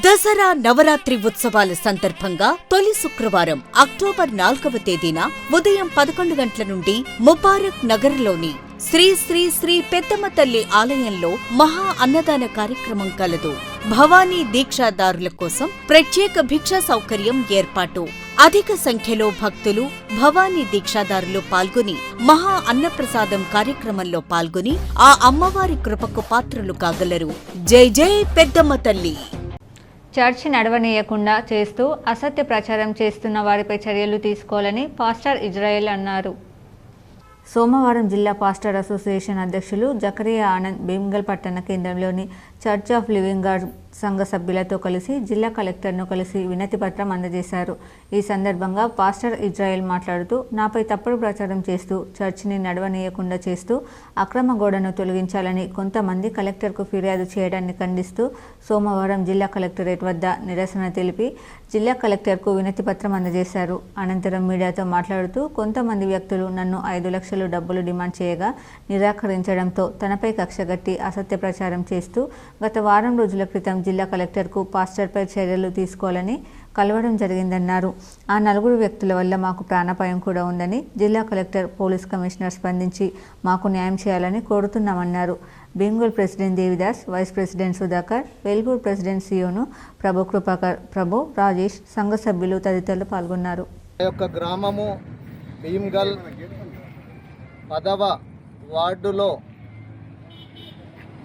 దసరా నవరాత్రి ఉత్సవాల సందర్భంగా తొలి శుక్రవారం అక్టోబర్ 4వ తేదీన ఉదయం 11 గంటల నుండి ముబారక్ నగర్లోని శ్రీ శ్రీ శ్రీ పెద్దమ్మ తల్లి ఆలయంలో మహా అన్నదాన కార్యక్రమం కలదు. భవానీ దీక్షాదారుల కోసం ప్రత్యేక భిక్షా సౌకర్యం ఏర్పాటు. అధిక సంఖ్యలో భక్తులు, భవానీ దీక్షాదారులు పాల్గొని మహా అన్నప్రసాదం కార్యక్రమంలో పాల్గొని ఆ అమ్మవారి కృపకు పాత్రులు కాగలరు. జై జై పెద్దమ్మ తల్లి. చర్చి నడవనీయకుండా చేస్తూ అసత్య ప్రచారం చేస్తున్న వారిపై చర్యలు తీసుకోవాలని పాస్టర్ ఇజ్రాయెల్ అన్నారు. సోమవారం జిల్లా పాస్టర్ అసోసియేషన్ అధ్యక్షులు జకరియా ఆనంద్ భీమ్గల్ పట్టణ కేంద్రంలోని చర్చ్ ఆఫ్ లివింగ్ గాడ్ సంఘ సభ్యులతో కలిసి జిల్లా కలెక్టర్ను కలిసి వినతి పత్రం అందజేశారు. ఈ సందర్భంగా పాస్టర్ ఇజ్రాయెల్ మాట్లాడుతూ, నాపై తప్పుడు ప్రచారం చేస్తూ చర్చిని నడవనీయకుండా చేస్తూ అక్రమ గోడను తొలగించాలని కొంతమంది కలెక్టర్కు ఫిర్యాదు చేయడాన్ని ఖండిస్తూ సోమవారం జిల్లా కలెక్టరేట్ వద్ద నిరసన తెలిపి జిల్లా కలెక్టర్కు వినతి పత్రం అందజేశారు. అనంతరం మీడియాతో మాట్లాడుతూ, కొంతమంది వ్యక్తులు నన్ను 5 లక్షలు డబ్బులు డిమాండ్ చేయగా నిరాకరించడంతో తనపై కక్షగట్టి అసత్య ప్రచారం చేస్తూ గత వారం రోజుల క్రితం జిల్లా కలెక్టర్కు పాస్టర్పై చర్యలు తీసుకోవాలని కలవడం జరిగిందన్నారు. ఆ 4 వ్యక్తుల వల్ల మాకు ప్రాణాపాయం కూడా ఉందని జిల్లా కలెక్టర్, పోలీస్ కమిషనర్ స్పందించి మాకు న్యాయం చేయాలని కోరుతున్నామన్నారు. Bengaluru president Devidas, vice president Sudhakar, Velgur president Siyonu, Prabhu Krupakar, Prabhu, Rajesh, సంఘ సభ్యులు తదితరులు పాల్గొన్నారు. గ్రామము భీమ్గల్ 10వ వార్డులో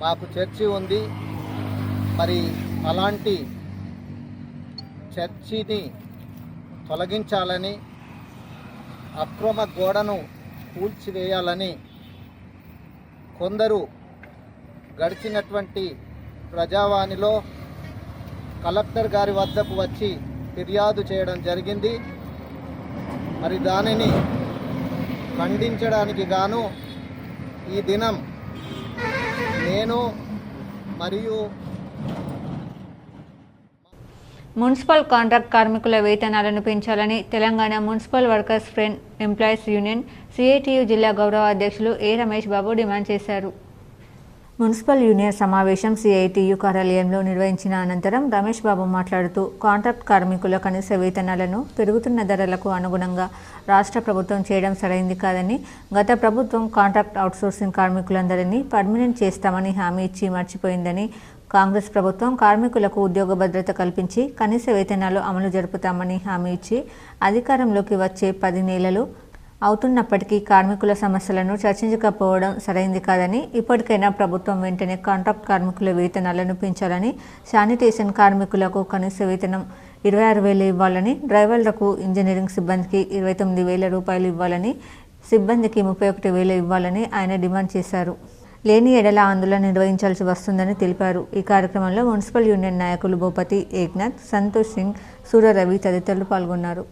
మాకు చర్చి ఉంది. మరి అలాంటి చర్చిని తొలగించాలని, అక్రమ గోడను కూల్చివేయాలని కొందరు గడిచినటువంటి ప్రజావాణిలో కలెక్టర్ గారి వద్దకు వచ్చి ఫిర్యాదు చేయడం జరిగింది. మరి దానిని ఖండించడానికి గాను ఈ దినం నేను మరియు మున్సిపల్ కాంట్రాక్ట్ కార్మికుల వేతనాలను పెంచాలని Telangana municipal workers front employees union CITU జిల్లా గౌరవ అధ్యక్షులు ఏ రమేష్ బాబు డిమాండ్ చేశారు. మున్సిపల్ యూనియన్ సమావేశం సిఐటియు కార్యాలయంలో నిర్వహించిన అనంతరం రమేష్ బాబు మాట్లాడుతూ, కాంట్రాక్ట్ కార్మికుల కనీస వేతనాలను పెరుగుతున్న ధరలకు అనుగుణంగా రాష్ట్ర ప్రభుత్వం చేయడం సరైంది కాదని, గత ప్రభుత్వం కాంట్రాక్ట్ అవుట్సోర్సింగ్ కార్మికులందరినీ పర్మనెంట్ చేస్తామని హామీ ఇచ్చి మర్చిపోయిందని, కాంగ్రెస్ ప్రభుత్వం కార్మికులకు ఉద్యోగ భద్రత కల్పించి కనీస వేతనాలు అమలు జరుపుతామని హామీ ఇచ్చి అధికారంలోకి వచ్చే 10 నెలలు అవుతున్నప్పటికీ కార్మికుల సమస్యలను చర్చించకపోవడం సరైంది కాదని, ఇప్పటికైనా ప్రభుత్వం వెంటనే కాంట్రాక్ట్ కార్మికుల వేతనాలను పెంచాలని, శానిటేషన్ కార్మికులకు కనీస వేతనం 26,000 ఇవ్వాలని, డ్రైవర్లకు, ఇంజనీరింగ్ సిబ్బందికి 29,000 రూపాయలు ఇవ్వాలని, సిబ్బందికి 31,000 ఇవ్వాలని ఆయన డిమాండ్ చేశారు. లేని ఎడల ఆందోళన నిర్వహించాల్సి వస్తుందని తెలిపారు. ఈ కార్యక్రమంలో మున్సిపల్ యూనియన్ నాయకులు భూపతి, ఏక్నాథ్, సంతోష్ సింగ్, సూర్య రవి తదితరులు పాల్గొన్నారు.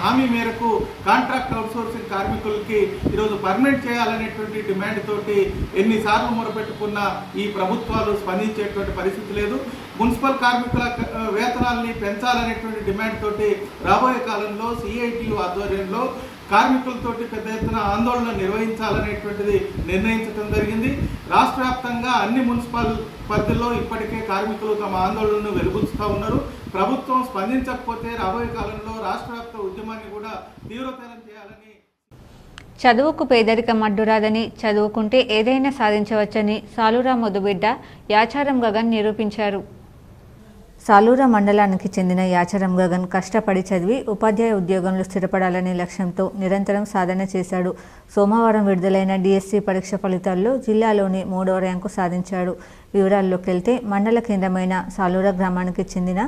హామీ మేరకు కాంట్రాక్ట్ అవుట్సోర్సింగ్ కార్మికులకి ఈరోజు పర్మనెంట్ చేయాలనేటువంటి డిమాండ్ తోటి ఎన్నిసార్లు మొరపెట్టుకున్నా ఈ ప్రభుత్వాలు స్పందించేటువంటి పరిస్థితి లేదు. మున్సిపల్ కార్మికుల వేతనాల్ని పెంచాలనేటువంటి డిమాండ్ తోటి రాబోయే కాలంలో సిఐటియు ఆధ్వర్యంలో కార్మికులతోటి పెద్ద ఎత్తున ఆందోళన నిర్వహించాలనేటువంటిది నిర్ణయించడం జరిగింది. రాష్ట్ర వ్యాప్తంగా అన్ని మున్సిపల్ పరిధిలో ఇప్పటికే కార్మికులు తమ ఆందోళనను వెలుబుచ్చుతూ ఉన్నారు. ప్రభుత్వం స్పందించకపోతే రాబోయే కాలంలో రాష్ట్ర వ్యాప్త ఉద్యమాన్ని కూడా తీవ్రతరం చేయాలని. చదువుకు పేదరికం అడ్డురాదని, చదువుకుంటే ఏదైనా సాధించవచ్చని సాలూరా ముద్దుబిడ్డ యాచారం గగన్ నిరూపించారు. సాలూరా మండలానికి చెందిన యాచారం గగన్ కష్టపడి చదివి ఉపాధ్యాయ ఉద్యోగంలో స్థిరపడాలనే లక్ష్యంతో నిరంతరం సాధన చేశాడు. సోమవారం విడుదలైన డిఎస్సి పరీక్ష ఫలితాల్లో జిల్లాలోని 3వ ర్యాంకు సాధించాడు. వివరాల్లోకి వెళ్తే మండల కేంద్రమైన సాలూరా గ్రామానికి చెందిన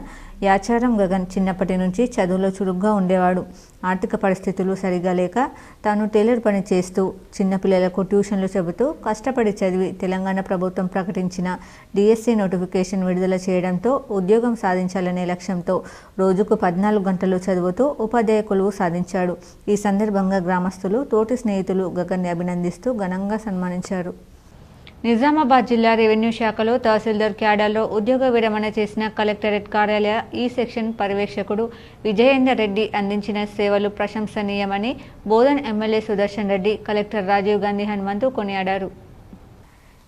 యాచారం గగన్ చిన్నప్పటి నుంచి చదువులో చురుగ్గా ఉండేవాడు. ఆర్థిక పరిస్థితులు సరిగా లేక తాను టైలర్ పని చేస్తూ చిన్నపిల్లలకు ట్యూషన్లు చెబుతూ కష్టపడి చదివి తెలంగాణ ప్రభుత్వం ప్రకటించిన డిఎస్సి నోటిఫికేషన్ విడుదల చేయడంతో ఉద్యోగం సాధించాలనే లక్ష్యంతో రోజుకు 14 గంటలు చదువుతూ ఉపాధ్యాయ కొలువు సాధించాడు. ఈ సందర్భంగా గ్రామస్తులు, తోటి స్నేహితులు గగన్ని అభినందిస్తూ ఘనంగా సన్మానించారు. నిజామాబాద్ జిల్లా రెవెన్యూ శాఖలో తహసీల్దార్ క్యాడర్లో ఉద్యోగ విరమణ చేసిన కలెక్టరేట్ కార్యాలయ ఈ సెక్షన్ పర్యవేక్షకుడు విజయేందర్ రెడ్డి అందించిన సేవలు ప్రశంసనీయమని బోధన్ ఎమ్మెల్యే సుదర్శన్ రెడ్డి, కలెక్టర్ రాజీవ్ గాంధీ హనుమంతు కొనియాడారు.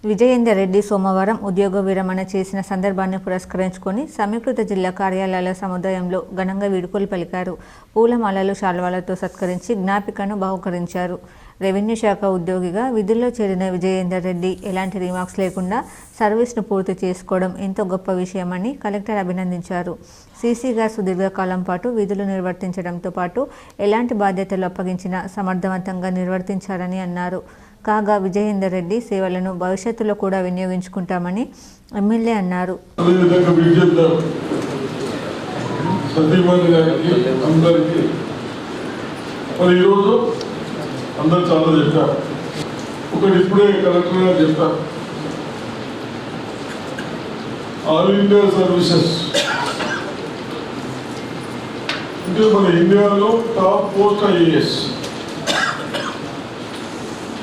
విజయేందర్ రెడ్డి సోమవారం ఉద్యోగ విరమణ చేసిన సందర్భాన్ని పురస్కరించుకొని సమీకృత జిల్లా కార్యాలయాల సముదాయంలో ఘనంగా వీడ్కోలు పలికారు. పూలమాలలు, శాల్వాలతో సత్కరించి జ్ఞాపికను బహుకరించారు. రెవెన్యూ శాఖ ఉద్యోగిగా విధుల్లో చేరిన విజయేందర్ రెడ్డి ఎలాంటి రిమార్క్స్ లేకుండా సర్వీస్ను పూర్తి చేసుకోవడం ఎంతో గొప్ప విషయమని కలెక్టర్ అభినందించారు. సీసీగా సుదీర్ఘకాలం పాటు విధులు నిర్వర్తించడంతో పాటు ఎలాంటి బాధ్యతలు అప్పగించినా సమర్థవంతంగా నిర్వర్తించారని అన్నారు. కాగా విజయేందర్ రెడ్డి సేవలను భవిష్యత్తులో కూడా వినియోగించుకుంటామని ఎమ్మెల్యే అన్నారు. అందరు చాలా చెప్పారు. ఒకటి ఇప్పుడే కలెక్టర్ గారు చెప్పారు, ఆల్ ఇండియా సర్వీసెస్ అంటే మన ఇండియాలో టాప్ పోస్ట్ ఐఏఎస్.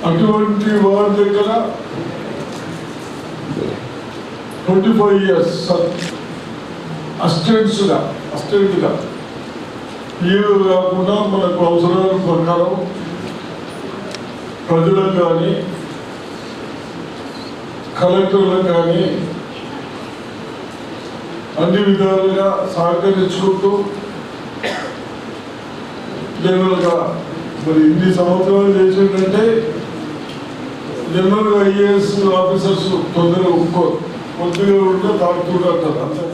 అటువంటి వారి దగ్గర 25 years అసిస్టెంట్గా ఏవి కాకుండా మనకు అవసరాల ప్రకారం ప్రజలకు కానీ కలెక్టర్లకు కానీ అన్ని విధాలుగా సహకరించుకుంటూ జనరల్గా మరి ఇన్ని సంవత్సరాలు చేసిందంటే జనరల్గా ఐఏఎస్ ఆఫీసర్స్ తొందరగా ఒప్పుకోరు, కొద్దిగా ఉంటే తాగుతుంటారు అంతే.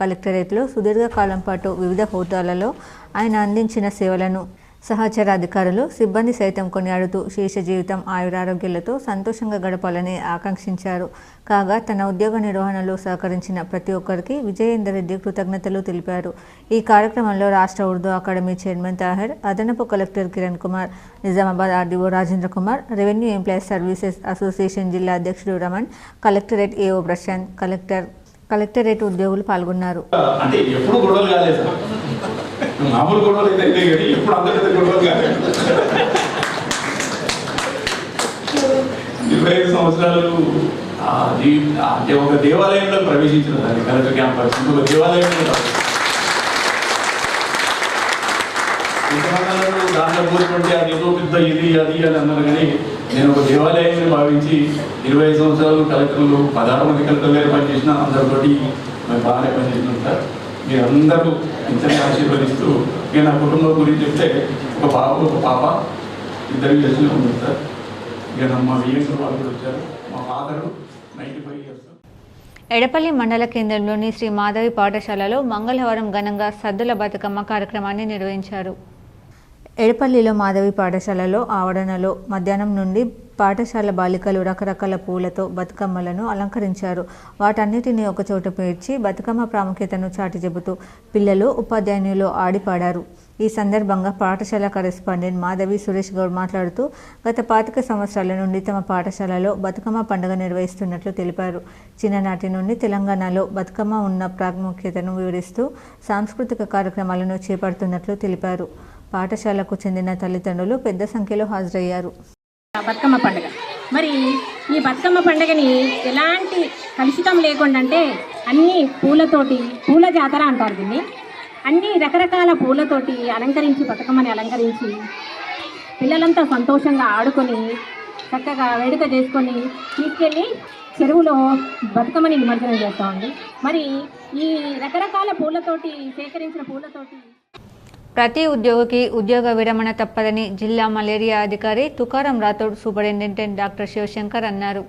కలెక్టరేట్లో సుదీర్ఘకాలం పాటు వివిధ హోదాలలో ఆయన అందించిన సేవలను సహచర అధికారులు, సిబ్బంది సైతం కొనియాడుతూ శేష జీవితం ఆయురారోగ్యాలతో సంతోషంగా గడపాలని ఆకాంక్షించారు. కాగా తన ఉద్యోగ నిర్వహణలో సహకరించిన ప్రతి ఒక్కరికి విజయేందర్ రెడ్డి కృతజ్ఞతలు తెలిపారు. ఈ కార్యక్రమంలో రాష్ట్ర ఉర్దూ అకాడమీ చైర్మన్ తాహిర్, అదనపు collector Kiran Kumar, Nizamabad RDO Rajendra Kumar, revenue employees services association జిల్లా అధ్యక్షుడు Raman, collectorate AO Prashant, collectorate ఉద్యోగులు పాల్గొన్నారు. మామూలు గొడవలు అయితే కానీ ఎప్పుడు అందరికీ గొడవలు కాలేదు. 25 సంవత్సరాలు అంటే ఒక దేవాలయంలో ప్రవేశించిన దాన్ని కలెక్టర్ క్యాంపస్ ఇంకొక దేవాలయంలో దాంట్లో పోతుంటే అది ఏదో పెద్ద ఇది అది అని అన్నారు. కానీ నేను ఒక దేవాలయాన్ని భావించి 25 సంవత్సరాలు కలెక్టర్లు 16 మంది కలెక్టర్లు ఏర్పాటు చేసిన అందరితోటి మేము బాగానే పనిచేసినాం సార్. మీరందరూ ఇంతనే ఆశీర్వదిస్తూ ఇక నా కుటుంబం గురించి చెప్తే ఒక బాబు, ఒక పాప, 2 years ఉంది సార్. ఇక మా విఎంసీ వాళ్ళు కూడా వచ్చారు. మా ఫాదరు 95 years. ఎడపల్లి మండల కేంద్రంలోని శ్రీ మాధవి పాఠశాలలో మంగళవారం ఘనంగా సద్దుల బతుకమ్మ కార్యక్రమాన్ని నిర్వహించారు. ఎడపల్లిలో మాధవి పాఠశాలలో ఆవరణలో మధ్యాహ్నం నుండి పాఠశాల బాలికలు రకరకాల పూలతో బతుకమ్మలను అలంకరించారు. వాటన్నిటిని ఒకచోట పేర్చి బతుకమ్మ ప్రాముఖ్యతను చాటి చెబుతూ పిల్లలు ఉపాధ్యాయునిలో ఆడిపాడారు. ఈ సందర్భంగా పాఠశాల కరెస్పాండెంట్ మాధవి సురేష్ గౌడ్ మాట్లాడుతూ గత 25 సంవత్సరాల నుండి తమ పాఠశాలలో బతుకమ్మ పండుగ నిర్వహిస్తున్నట్లు తెలిపారు. చిన్ననాటి నుండి తెలంగాణలో బతుకమ్మ ఉన్న ప్రాముఖ్యతను వివరిస్తూ సాంస్కృతిక కార్యక్రమాలను చేపడుతున్నట్లు తెలిపారు. పాఠశాలకు చెందిన తల్లిదండ్రులు పెద్ద సంఖ్యలో హాజరయ్యారు. బతుకమ్మ పండుగ మరి ఈ బతుకమ్మ పండుగని ఎలాంటి కలుషితం లేకుండా అంటే అన్ని పూలతోటి పూల జాతర అంటారు దీన్ని, అన్ని రకరకాల పూలతోటి అలంకరించి బతుకమ్మని అలంకరించి పిల్లలంతా సంతోషంగా ఆడుకొని చక్కగా వేడుక చేసుకొని తీసుకెళ్ళి చెరువులో బతుకమ్మని నిమజ్జనం చేస్తామండి. మరి ఈ రకరకాల పూలతోటి సేకరించిన పూలతోటి ప్రతి ఉద్యోగికి ఉద్యోగ విరమణ తప్పదని జిల్లా మలేరియా అధికారి తుకారం రాథోడ్ సూపరింటెండెంట్ డాక్టర్ శివశంకర్ అన్నారు.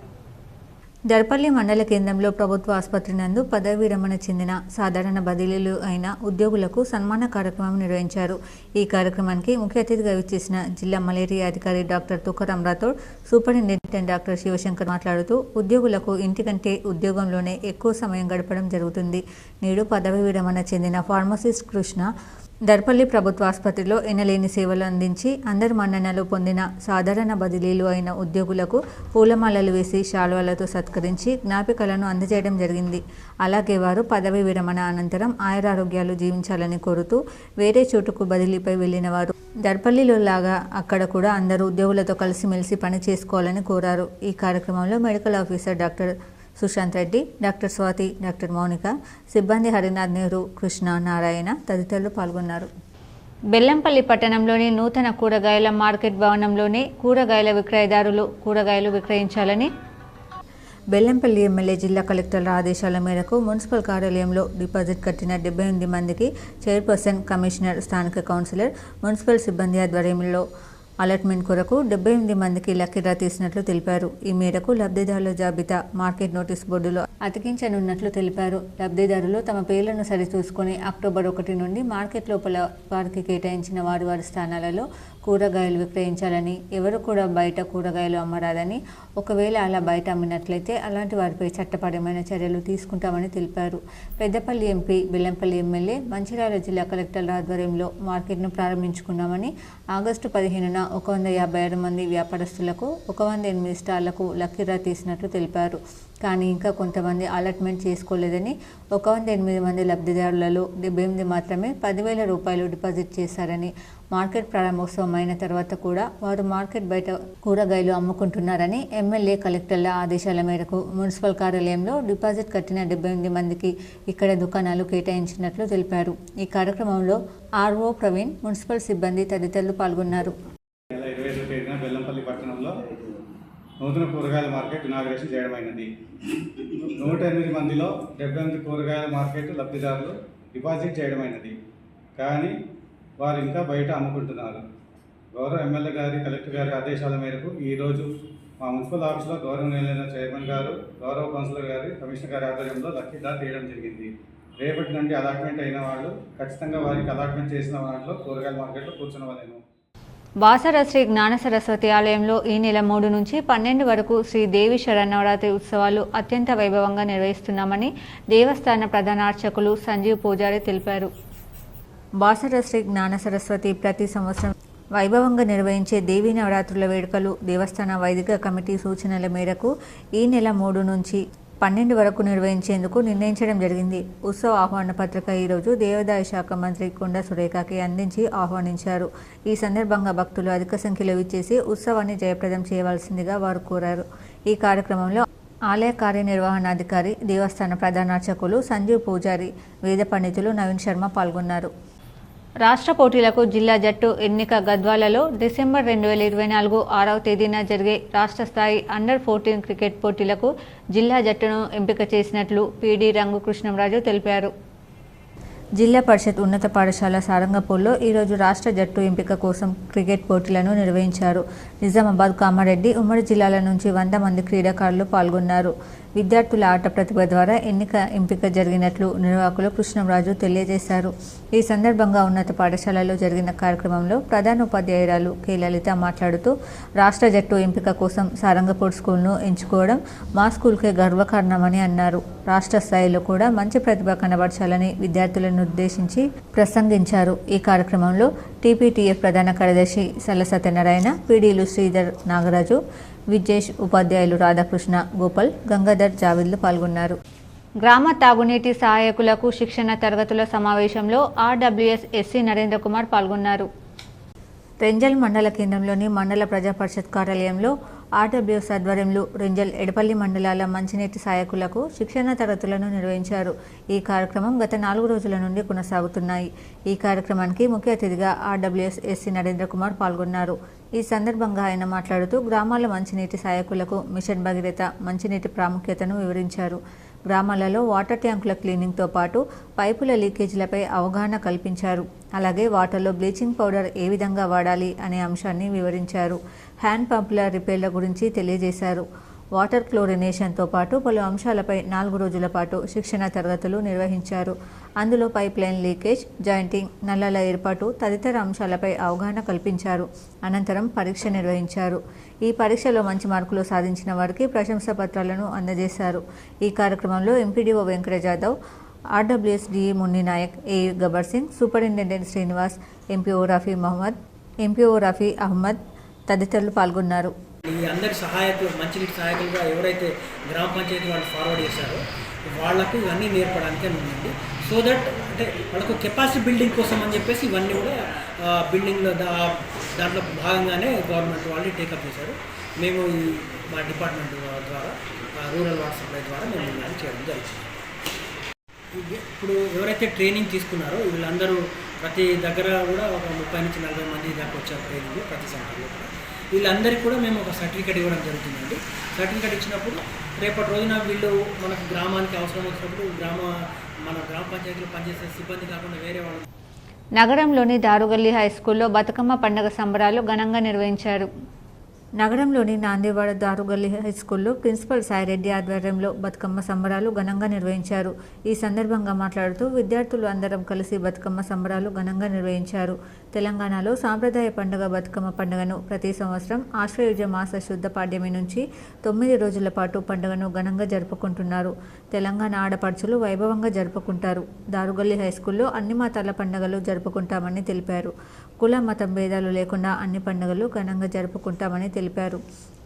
దర్పల్లి మండల కేంద్రంలో ప్రభుత్వ ఆసుపత్రి నందు పదవి విరమణ చెందిన సాధారణ బదిలీలు అయిన ఉద్యోగులకు సన్మాన కార్యక్రమం నిర్వహించారు. ఈ కార్యక్రమానికి ముఖ్య అతిథిగా విచ్చేసిన జిల్లా మలేరియా అధికారి doctor Tukaram Rathod superintendent doctor Shivashankar మాట్లాడుతూ ఉద్యోగులకు ఇంటికంటే ఉద్యోగంలోనే ఎక్కువ సమయం గడపడం జరుగుతుంది. నేడు పదవి విరమణ చెందిన ఫార్మసిస్ట్ కృష్ణ దర్పల్లి ప్రభుత్వ ఆసుపత్రిలో ఎనలేని సేవలు అందించి అందరి మన్ననలు పొందిన సాధారణ బదిలీలు అయిన ఉద్యోగులకు పూలమాలలు వేసి శాలువాలతో సత్కరించి జ్ఞాపికలను అందజేయడం జరిగింది. అలాగే వారు పదవి విరమణ అనంతరం ఆయురారోగ్యాలు జీవించాలని కోరుతూ వేరే చోటుకు బదిలీపై వెళ్లిన వారు దర్పల్లిలో లాగా అక్కడ కూడా అందరూ ఉద్యోగులతో కలిసిమెలిసి పని చేసుకోవాలని కోరారు. ఈ కార్యక్రమంలో medical officer doctor Sushant Reddy, doctor Swathi, doctor Mounika, సిబ్బంది హరినాథ్ నెహ్రూ, కృష్ణ, నారాయణ తదితరులు పాల్గొన్నారు. బెల్లంపల్లి పట్టణంలోని నూతన కూరగాయల మార్కెట్ భవనంలోనే కూరగాయల విక్రయదారులు కూరగాయలు విక్రయించాలని బెల్లంపల్లి ఎమ్మెల్యే జిల్లా కలెక్టర్ల ఆదేశాల మేరకు మున్సిపల్ కార్యాలయంలో డిపాజిట్ కట్టిన 78 మందికి చైర్పర్సన్, కమిషనర్, స్థానిక కౌన్సిలర్, మున్సిపల్ సిబ్బంది ఆధ్వర్యంలో అలాట్మెంట్ కొరకు 78 మందికి లక్కీ డ్రా తీసినట్లు తెలిపారు. ఈ మేరకు లబ్ధిదారుల జాబితా మార్కెట్ నోటీస్ బోర్డులో అతికించనున్నట్లు తెలిపారు. లబ్ధిదారులు తమ పేర్లను సరిచూసుకొని అక్టోబర్ 1 నుండి మార్కెట్ లోపల వారికి కేటాయించిన వారి స్థానాలలో కూరగాయలు విక్రయించాలని, ఎవరు కూడా బయట కూరగాయలు అమ్మరాదని, ఒకవేళ అలా బయట అమ్మినట్లయితే అలాంటి వారిపై చట్టపరమైన చర్యలు తీసుకుంటామని తెలిపారు. పెద్దపల్లి ఎంపీ, బెల్లంపల్లి ఎమ్మెల్యే, మంచిర్యాల జిల్లా కలెక్టర్ల ఆధ్వర్యంలో మార్కెట్ను ప్రారంభించుకున్నామని, ఆగస్టు 15న 156 మంది వ్యాపారస్తులకు 108 స్టాళ్లకు లక్కీ డ్రా తీసినట్లు తెలిపారు. కానీ ఇంకా కొంతమంది అలాట్మెంట్ చేసుకోలేదని 108 మంది లబ్ధిదారులలో 78 మాత్రమే 10,000 రూపాయలు డిపాజిట్ చేశారని, మార్కెట్ ప్రారంభోత్సవం అయిన తర్వాత కూడా వారు మార్కెట్ బయట కూరగాయలు అమ్ముకుంటున్నారని ఎమ్మెల్యే కలెక్టర్ల ఆదేశాల మేరకు మున్సిపల్ కార్యాలయంలో డిపాజిట్ కట్టిన 78 మందికి ఇక్కడ దుకాణాలు కేటాయించినట్లు తెలిపారు. ఈ కార్యక్రమంలో ఆర్ఓ ప్రవీణ్, మున్సిపల్ సిబ్బంది తదితరులు పాల్గొన్నారు. బెల్లంపల్లి పట్టణంలో నూతన కూరగాయల మార్కెట్ ఇనాగ్రేషన్ చేయడమైనది. 108 మందిలో 78 కూరగాయల మార్కెట్ లబ్ధిదారులు డిపాజిట్ చేయడమైనది. కానీ వారు ఇంకా బయట అమ్ముకుంటున్నారు. గౌరవ ఎమ్మెల్యే గారి, కలెక్టర్ గారి ఆదేశాల మేరకు ఈరోజు మా మున్సిపల్ ఆఫీస్లో గౌరవనీయులైన చైర్మన్ గారు, గౌరవ కౌన్సిలర్ గారి, కమిషనర్ గారి ఆధ్వర్యంలో లక్కీ డ్రా తీయడం జరిగింది. రేపటి నుండి అలాట్మెంట్ అయిన వాళ్ళు ఖచ్చితంగా వారికి అలాట్మెంట్ చేసిన వాటిలో కూరగాయల మార్కెట్లో కూర్చునవలేను. బాసర శ్రీ జ్ఞాన సరస్వతి ఆలయంలో ఈ నెల 3 నుంచి 12 వరకు శ్రీ దేవి శరన్నవరాత్రి ఉత్సవాలు అత్యంత వైభవంగా నిర్వహిస్తున్నామని దేవస్థాన ప్రధాన అర్చకులు సంజీవ్ పూజారి తెలిపారు. బాసర శ్రీ జ్ఞాన సరస్వతి ప్రతి సంవత్సరం వైభవంగా నిర్వహించే దేవీ నవరాత్రుల వేడుకలు దేవస్థాన వైదిక కమిటీ సూచనల మేరకు ఈ నెల 3 నుంచి 12 వరకు నిర్వహించేందుకు నిర్ణయించడం జరిగింది. ఉత్సవ ఆహ్వాన పత్రిక ఈరోజు దేవాదాయ శాఖ మంత్రి కొండ సురేఖకి అందించి ఆహ్వానించారు. ఈ సందర్భంగా భక్తులు అధిక సంఖ్యలో విచ్చేసి ఉత్సవాన్ని జయప్రదం చేయవలసిందిగా వారు కోరారు. ఈ కార్యక్రమంలో ఆలయ కార్యనిర్వహణాధికారి, దేవస్థాన ప్రధాన అర్చకులు సంజీవ్ పూజారి, వేద పండితులు నవీన్ శర్మ పాల్గొన్నారు. రాష్ట్ర పోటీలకు జిల్లా జట్టు ఎన్నిక గద్వాలలో డిసెంబర్ 2024 6వ తేదీన జరిగే రాష్ట్ర స్థాయి అండర్-14 క్రికెట్ పోటీలకు జిల్లా జట్టును ఎంపిక చేసినట్లు పీడీ రంగు కృష్ణంరాజు తెలిపారు. జిల్లా పరిషత్ ఉన్నత పాఠశాల సారంగపూర్లో ఈరోజు రాష్ట్ర జట్టు ఎంపిక కోసం క్రికెట్ పోటీలను నిర్వహించారు. నిజామాబాద్, కామారెడ్డి ఉమ్మడి జిల్లాల నుంచి 100 మంది క్రీడాకారులు పాల్గొన్నారు. విద్యార్థుల ఆట ప్రతిభ ద్వారా ఎంపిక జరిగినట్లు నిర్వాహకులు కృష్ణంరాజు తెలియజేశారు. ఈ సందర్భంగా ఉన్నత పాఠశాలలో జరిగిన కార్యక్రమంలో ప్రధాన ఉపాధ్యాయురాలు కె లలిత మాట్లాడుతూ రాష్ట్ర జట్టు ఎంపిక కోసం సారంగపూర్ స్కూల్ను ఎంచుకోవడం మా స్కూల్కే గర్వకారణమని అన్నారు. రాష్ట్ర స్థాయిలో కూడా మంచి ప్రతిభ కనబర్చాలని విద్యార్థులను ఉద్దేశించి ప్రసంగించారు. ఈ కార్యక్రమంలో టీపీటీఎఫ్ ప్రధాన కార్యదర్శి సల్ల సత్యనారాయణ, పీడీలు శ్రీధర్, నాగరాజు, విజేష్, ఉపాధ్యాయులు రాధాకృష్ణ, గోపాల్, గంగాధర్, జావేద్లు పాల్గొన్నారు. గ్రామ తాగునీటి సహాయకులకు శిక్షణ తరగతుల సమావేశంలో ఆర్డబ్ల్యూఎస్ ఎస్సీ నరేంద్ర కుమార్ పాల్గొన్నారు. రెంజల్ మండల కేంద్రంలోని మండల ప్రజా పరిషత్ కార్యాలయంలో ఆర్డబ్ల్యూఎస్ ఆధ్వర్యంలో రెంజల్, ఎడపల్లి మండలాల మంచినీటి సహాయకులకు శిక్షణ తరగతులను నిర్వహించారు. ఈ కార్యక్రమం గత 4 రోజుల నుండి కొనసాగుతున్నాయి. ఈ కార్యక్రమానికి ముఖ్య అతిథిగా ఆర్డబ్ల్యూఎస్ ఎస్సీ నరేంద్ర కుమార్ పాల్గొన్నారు. ఈ సందర్భంగా ఆయన మాట్లాడుతూ గ్రామాల మంచినీటి సహాయకులకు మిషన్ భగీరథ మంచినీటి ప్రాముఖ్యతను వివరించారు. గ్రామాలలో వాటర్ ట్యాంకుల క్లీనింగ్తో పాటు పైపుల లీకేజీలపై అవగాహన కల్పించారు. అలాగే వాటర్లో బ్లీచింగ్ పౌడర్ ఏ విధంగా వాడాలి అనే అంశాన్ని వివరించారు. హ్యాండ్ పంపుల రిపేర్ల గురించి తెలియజేశారు. వాటర్ క్లోరినేషన్తో పాటు పలు అంశాలపై 4 రోజుల పాటు శిక్షణ తరగతులు నిర్వహించారు. అందులో పైప్ లైన్ లీకేజ్, జాయింటింగ్, నల్లాల ఏర్పాటు తదితర అంశాలపై అవగాహన కల్పించారు. అనంతరం పరీక్ష నిర్వహించారు. ఈ పరీక్షలో మంచి మార్కులు సాధించిన వారికి ప్రశంసా పత్రాలను అందజేశారు. ఈ కార్యక్రమంలో MPDO Venkata Jadhav, RWS DE Munni Naik, AE Gabbar Singh, superintendent Srinivas, MPO Rafi Ahmed తదితరులు పాల్గొన్నారు. ఈ అందరి సహాయకులు, మంచినీటి సహాయకులుగా ఎవరైతే గ్రామ పంచాయతీ వాళ్ళు ఫార్వర్డ్ చేశారో వాళ్లకు ఇవన్నీ నేర్పడానికే ఉందండి. సో దట్ అంటే వాళ్ళకు కెపాసిటీ బిల్డింగ్ కోసం అని చెప్పేసి ఇవన్నీ కూడా బిల్డింగ్లో దాంట్లో భాగంగానే గవర్నమెంట్ వాళ్ళు టేకప్ చేశారు. మేము ఈ మా డిపార్ట్మెంట్ ద్వారా రూరల్ వాటర్ సప్లై ద్వారా మేము ఇవన్నీ చేయడం జరుగుతుంది. ఇప్పుడు ఎవరైతే ట్రైనింగ్ తీసుకున్నారో వీళ్ళందరూ ప్రతి దగ్గర కూడా ఒక 30 నుంచి 40 మంది దాకా వచ్చారు ట్రైనింగ్ ప్రతి సెంటర్లో. వీళ్ళందరికీ కూడా మేము ఒక సర్టిఫికేట్ ఇవ్వడం జరుగుతుందండి. సర్టిఫికేట్ ఇచ్చినప్పుడు రేపటి రోజున వీళ్ళు మనకు గ్రామానికి అవసరం వచ్చినప్పుడు మన గ్రామ పంచాయతీలో పనిచేసే సిబ్బంది కాకుండా వేరే వాళ్ళు. నగరంలోని దారుగల్లి హై స్కూల్లో బతుకమ్మ పండుగ సంబరాలు ఘనంగా నిర్వహించారు. నగరంలోని నాందేవాడ దారుగల్లి హై స్కూల్లో ప్రిన్సిపల్ సాయిరెడ్డి ఆధ్వర్యంలో బతుకమ్మ సంబరాలు ఘనంగా నిర్వహించారు. ఈ సందర్భంగా మాట్లాడుతూ విద్యార్థులు అందరం కలిసి బతుకమ్మ సంబరాలు ఘనంగా నిర్వహించారు. తెలంగాణలో సాంప్రదాయ పండుగ బతుకమ్మ పండుగను ప్రతి సంవత్సరం ఆశ్వయుజ మాస శుద్ధ పాడ్యమి నుంచి 9 రోజుల పాటు పండుగను ఘనంగా జరుపుకుంటున్నారు. తెలంగాణ ఆడపడుచులు వైభవంగా జరుపుకుంటారు. దారుగల్లి హై స్కూల్లో అన్ని మతాల పండుగలు జరుపుకుంటామని తెలిపారు. కుల మతం భేదాలు లేకుండా అన్ని పండుగలు ఘనంగా జరుపుకుంటామని తెలిపారు.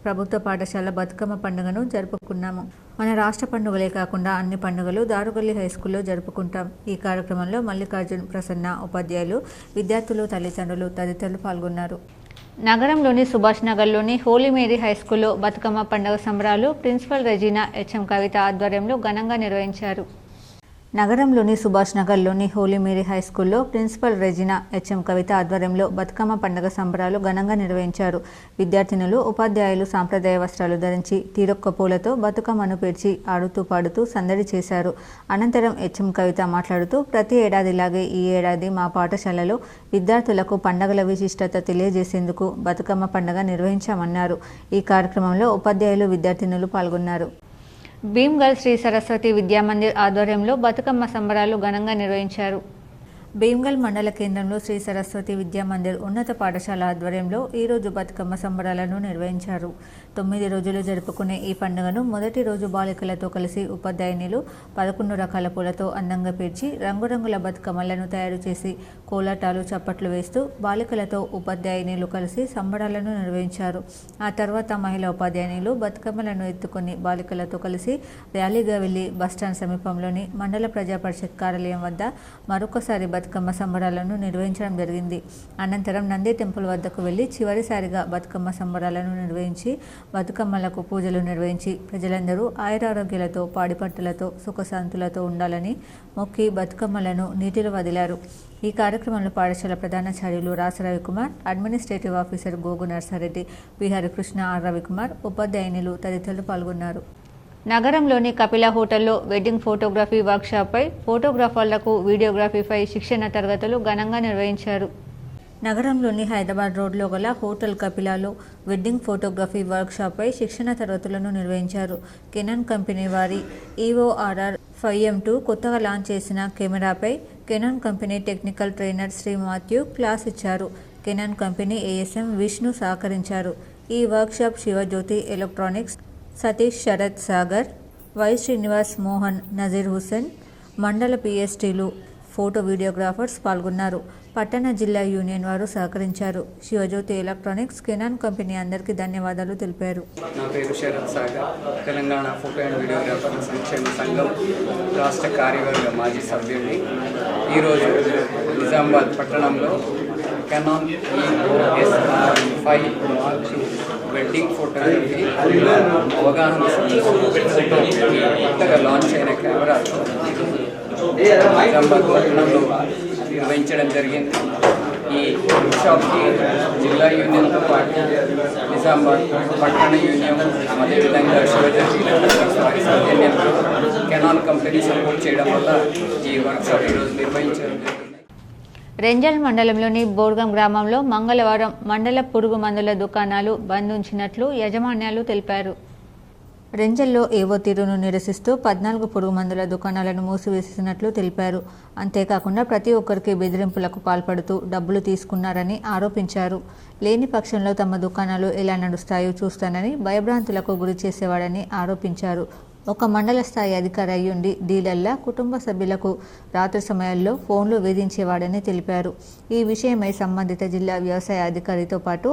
ప్రభుత్వ పాఠశాల బతుకమ్మ పండుగను జరుపుకున్నాము. మన రాష్ట్ర పండుగలే కాకుండా అన్ని పండుగలు దారుగల్లి హై స్కూల్లో జరుపుకుంటాం. ఈ కార్యక్రమంలో మల్లికార్జున్, ప్రసన్న, ఉపాధ్యాయులు, విద్యార్థులు, తల్లిదండ్రులు తదితరులు పాల్గొన్నారు. నగరంలోని సుభాష్ నగర్లోని హోలీ మేరీ హై స్కూల్లో బతుకమ్మ పండుగ సంబరాలు ప్రిన్సిపల్ రెజీనా హెచ్ఎం కవిత ఆధ్వర్యంలో ఘనంగా నిర్వహించారు. నగరంలోని సుభాష్ నగర్లోని హోలీ మేరీ హై స్కూల్లో ప్రిన్సిపల్ రెజీనా హెచ్ఎం కవిత ఆధ్వర్యంలో బతుకమ్మ పండుగ సంబరాలు ఘనంగా నిర్వహించారు. విద్యార్థినులు, ఉపాధ్యాయులు సాంప్రదాయ వస్త్రాలు ధరించి తీరొక్క పూలతో బతుకమ్మను పేర్చి ఆడుతూ పాడుతూ సందడి చేశారు. అనంతరం హెచ్ఎం కవిత మాట్లాడుతూ ప్రతి ఏడాదిలాగే ఈ ఏడాది మా పాఠశాలలో విద్యార్థులకు పండుగల విశిష్టత తెలియజేసేందుకు బతుకమ్మ పండుగ నిర్వహించామన్నారు. ఈ కార్యక్రమంలో ఉపాధ్యాయులు, విద్యార్థినులు పాల్గొన్నారు. భీమ్గల్ శ్రీ సరస్వతి విద్యామందిర్ ఆధ్వర్యంలో బతుకమ్మ సంబరాలు ఘనంగా నిర్వహించారు. భీమ్గల్ మండల కేంద్రంలో శ్రీ సరస్వతి విద్యామందిర్ ఉన్నత పాఠశాల ఆధ్వర్యంలో ఈరోజు బతుకమ్మ సంబరాలను నిర్వహించారు. 9 రోజులు జరుపుకునే ఈ పండుగను మొదటి రోజు బాలికలతో కలిసి ఉపాధ్యాయునిలు 11 రకాల పూలతో అందంగా పేర్చి రంగురంగుల బతుకమ్మలను తయారు చేసి కోలాటాలు, చప్పట్లు వేస్తూ బాలికలతో ఉపాధ్యాయునిలు కలిసి సంబరాలను నిర్వహించారు. ఆ తర్వాత మహిళా ఉపాధ్యాయునిలు బతుకమ్మలను ఎత్తుకుని బాలికలతో కలిసి ర్యాలీగా వెళ్లి బస్టాండ్ సమీపంలోని మండల ప్రజా పరిషత్ కార్యాలయం వద్ద మరొకసారి బతుకమ్మ సంబరాలను నిర్వహించడం జరిగింది. అనంతరం నంది టెంపుల్ వద్దకు వెళ్లి చివరిసారిగా బతుకమ్మ సంబరాలను నిర్వహించి బతుకమ్మలకు పూజలు నిర్వహించి ప్రజలందరూ ఆయురారోగ్యాలతో, పాడిపట్టులతో, సుఖశాంతులతో ఉండాలని మొక్కి బతుకమ్మలను నీటిలో వదిలారు. ఈ కార్యక్రమంలో పాఠశాల ప్రధానాచార్యులు రాస రవికుమార్, అడ్మినిస్ట్రేటివ్ ఆఫీసర్ గోగు నర్సారెడ్డి, విహారీ కృష్ణ, ఆర్ రవికుమార్, ఉపాధ్యాయునిలు తదితరులు పాల్గొన్నారు. నగరంలోని కపిల హోటల్లో వెడ్డింగ్ ఫోటోగ్రఫీ వర్క్షాప్పై ఫోటోగ్రాఫర్లకు వీడియోగ్రఫీపై శిక్షణ తరగతులు ఘనంగా నిర్వహించారు. నగరంలోని హైదరాబాద్ రోడ్లో గల హోటల్ కపిలాలో వెడ్డింగ్ ఫోటోగ్రఫీ వర్క్షాప్పై శిక్షణ తరగతులను నిర్వహించారు. కెనాన్ కంపెనీ వారి EORR 5M2 కొత్తగా లాంచ్ చేసిన కెమెరాపై Canon company technical trainer Shri Matthew class ఇచ్చారు. కెనాన్ కంపెనీ ASM విష్ణు సహకరించారు. ఈ workshop Sivajyothi electronics, Satish Sarath Sagar, Y Srinivas, Mohan, Nazeer Hussain, మండల PSTలు, ఫోటో వీడియోగ్రాఫర్స్ పాల్గొన్నారు. పట్టణ జిల్లా యూనియన్ వారు సహకరించారు. శివజ్యోతి ఎలక్ట్రానిక్స్, కెనాన్ కంపెనీ అందరికీ ధన్యవాదాలు తెలిపారు. నా పేరు శరత్ సాగర్, తెలంగాణ ఫోటో అండ్ వీడియోగ్రాఫర్ల సంక్షేమ సంఘం రాష్ట్ర కార్యవర్గ మాజీ సభ్యుడిని. ఈరోజు నిజామాబాద్ పట్టణంలో కెనాన్ EOS5 వెడ్డింగ్ ఫోటోగ్రఫీ అవగాహన కొత్తగా లాంచ్ అయిన కెమెరాతో నిజామాబాద్ పట్టణంలో నిర్వహించడం జరిగింది. ఈ వర్క్షాప్కి జిల్లా యూనియన్తో పాటు నిజామాబాద్ పట్టణ యూనియన్, అదేవిధంగా శివజ్యోతి ఎలక్ట్రానిక్స్ వారి సౌజన్యంతో కెనాన్ కంపెనీ సపోర్ట్ చేయడం వల్ల ఈ వర్క్షాప్ ఈరోజు నిర్వహించడం జరిగింది. రెంజల్ మండలంలోని బోర్గం గ్రామంలో మంగళవారం మండల పురుగు మందుల దుకాణాలు బంద్ ఉంచినట్లు యాజమాన్యాలు తెలిపారు. రెంజల్లో ఏవో తీరును నిరసిస్తూ 14 పురుగు మందుల దుకాణాలను మూసివేసినట్లు తెలిపారు. అంతేకాకుండా ప్రతి ఒక్కరికి బెదిరింపులకు పాల్పడుతూ డబ్బులు తీసుకున్నారని ఆరోపించారు. లేని పక్షంలో తమ దుకాణాలు ఎలా నడుస్తాయో చూస్తానని భయభ్రాంతులకు గురి చేసేవాడని ఆరోపించారు. ఒక మండల స్థాయి అధికారి అయ్యుండి డీలర్ల కుటుంబ సభ్యులకు రాత్రి సమయాల్లో ఫోన్లు వేధించేవాడని తెలిపారు. ఈ విషయమై సంబంధిత జిల్లా వ్యవసాయ అధికారితో పాటు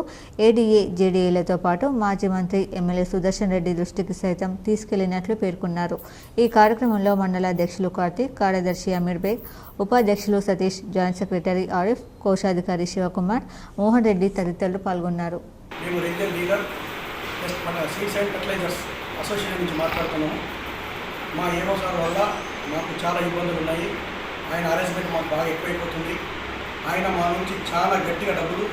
ADA, JDAలతో పాటు మాజీ మంత్రి ఎమ్మెల్యే సుదర్శన్ రెడ్డి దృష్టికి సైతం తీసుకెళ్లినట్లు పేర్కొన్నారు. ఈ కార్యక్రమంలో మండల అధ్యక్షులు కార్తీక్, కార్యదర్శి అమీర్ బేగ్, ఉపాధ్యక్షులు సతీష్, జాయింట్ సెక్రటరీ ఆరిఫ్, కోశాధికారి శివకుమార్, మోహన్ రెడ్డి తదితరులు పాల్గొన్నారు. అసోసియేషన్ నుంచి మాట్లాడుతున్నాము. మా ఏమో సార్ వల్ల మాకు చాలా ఇబ్బందులు ఉన్నాయి. ఆయన అరేంజ్మెంట్ మాకు బాగా ఎక్కువైపోతుంది. ఆయన మా నుంచి చాలా గట్టిగా డబ్బులు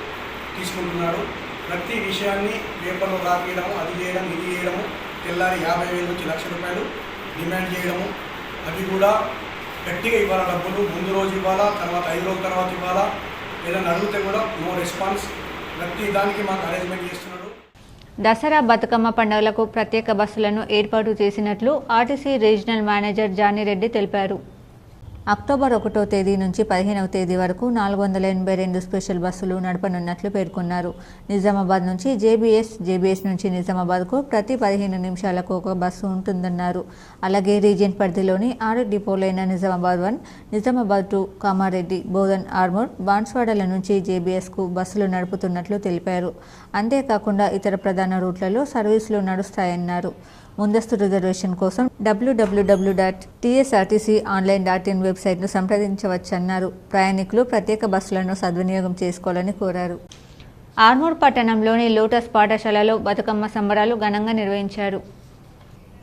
తీసుకుంటున్నాడు. ప్రతి విషయాన్ని పేపర్లో రాపియడము, అది చేయడం, ఇది చేయడము, తెల్లారి 50,000 నుంచి ₹1,00,000 డిమాండ్ చేయడము, అవి కూడా గట్టిగా ఇవ్వాలా డబ్బులు. ముందు రోజు ఇవ్వాలా, తర్వాత 5 రోజుల తర్వాత ఇవ్వాలా. ఏదైనా అడిగితే కూడా నో రెస్పాన్స్. ప్రతి దానికి మాకు అరేంజ్మెంట్ చేస్తున్నాడు. దసరా బతుకమ్మ పండుగలకు ప్రత్యేక బస్సులను ఏర్పాటు చేసినట్లు ఆర్టీసీ రీజనల్ మేనేజర్ జానీరెడ్డి తెలిపారు. అక్టోబర్ 1వ తేదీ నుంచి 15వ తేదీ వరకు 482 స్పెషల్ బస్సులు నడపనున్నట్లు పేర్కొన్నారు. నిజామాబాద్ నుంచి జేబీఎస్ నుంచి నిజామాబాద్కు ప్రతి 15 నిమిషాలకు ఒక బస్సు ఉంటుందన్నారు. అలాగే రీజియన్ పరిధిలోని 6 డిపోలైన నిజామాబాద్ 1, నిజామాబాద్ 2, కామారెడ్డి, బోధన్, ఆర్మూర్, బాన్స్వాడల నుంచి జేబీఎస్కు బస్సులు నడుపుతున్నట్లు తెలిపారు. అంతేకాకుండా ఇతర ప్రధాన రూట్లలో సర్వీసులు నడుస్తాయన్నారు. ముందస్తు రిజర్వేషన్ కోసం www.tsrtconline.in వెబ్సైట్ను సంప్రదించవచ్చన్నారు. ప్రయాణికులు ప్రత్యేక బస్సులను సద్వినియోగం చేసుకోవాలని కోరారు. ఆర్మూర్ పట్టణంలోని లోటస్ పాఠశాలలో బతుకమ్మ సంబరాలు ఘనంగా నిర్వహించారు.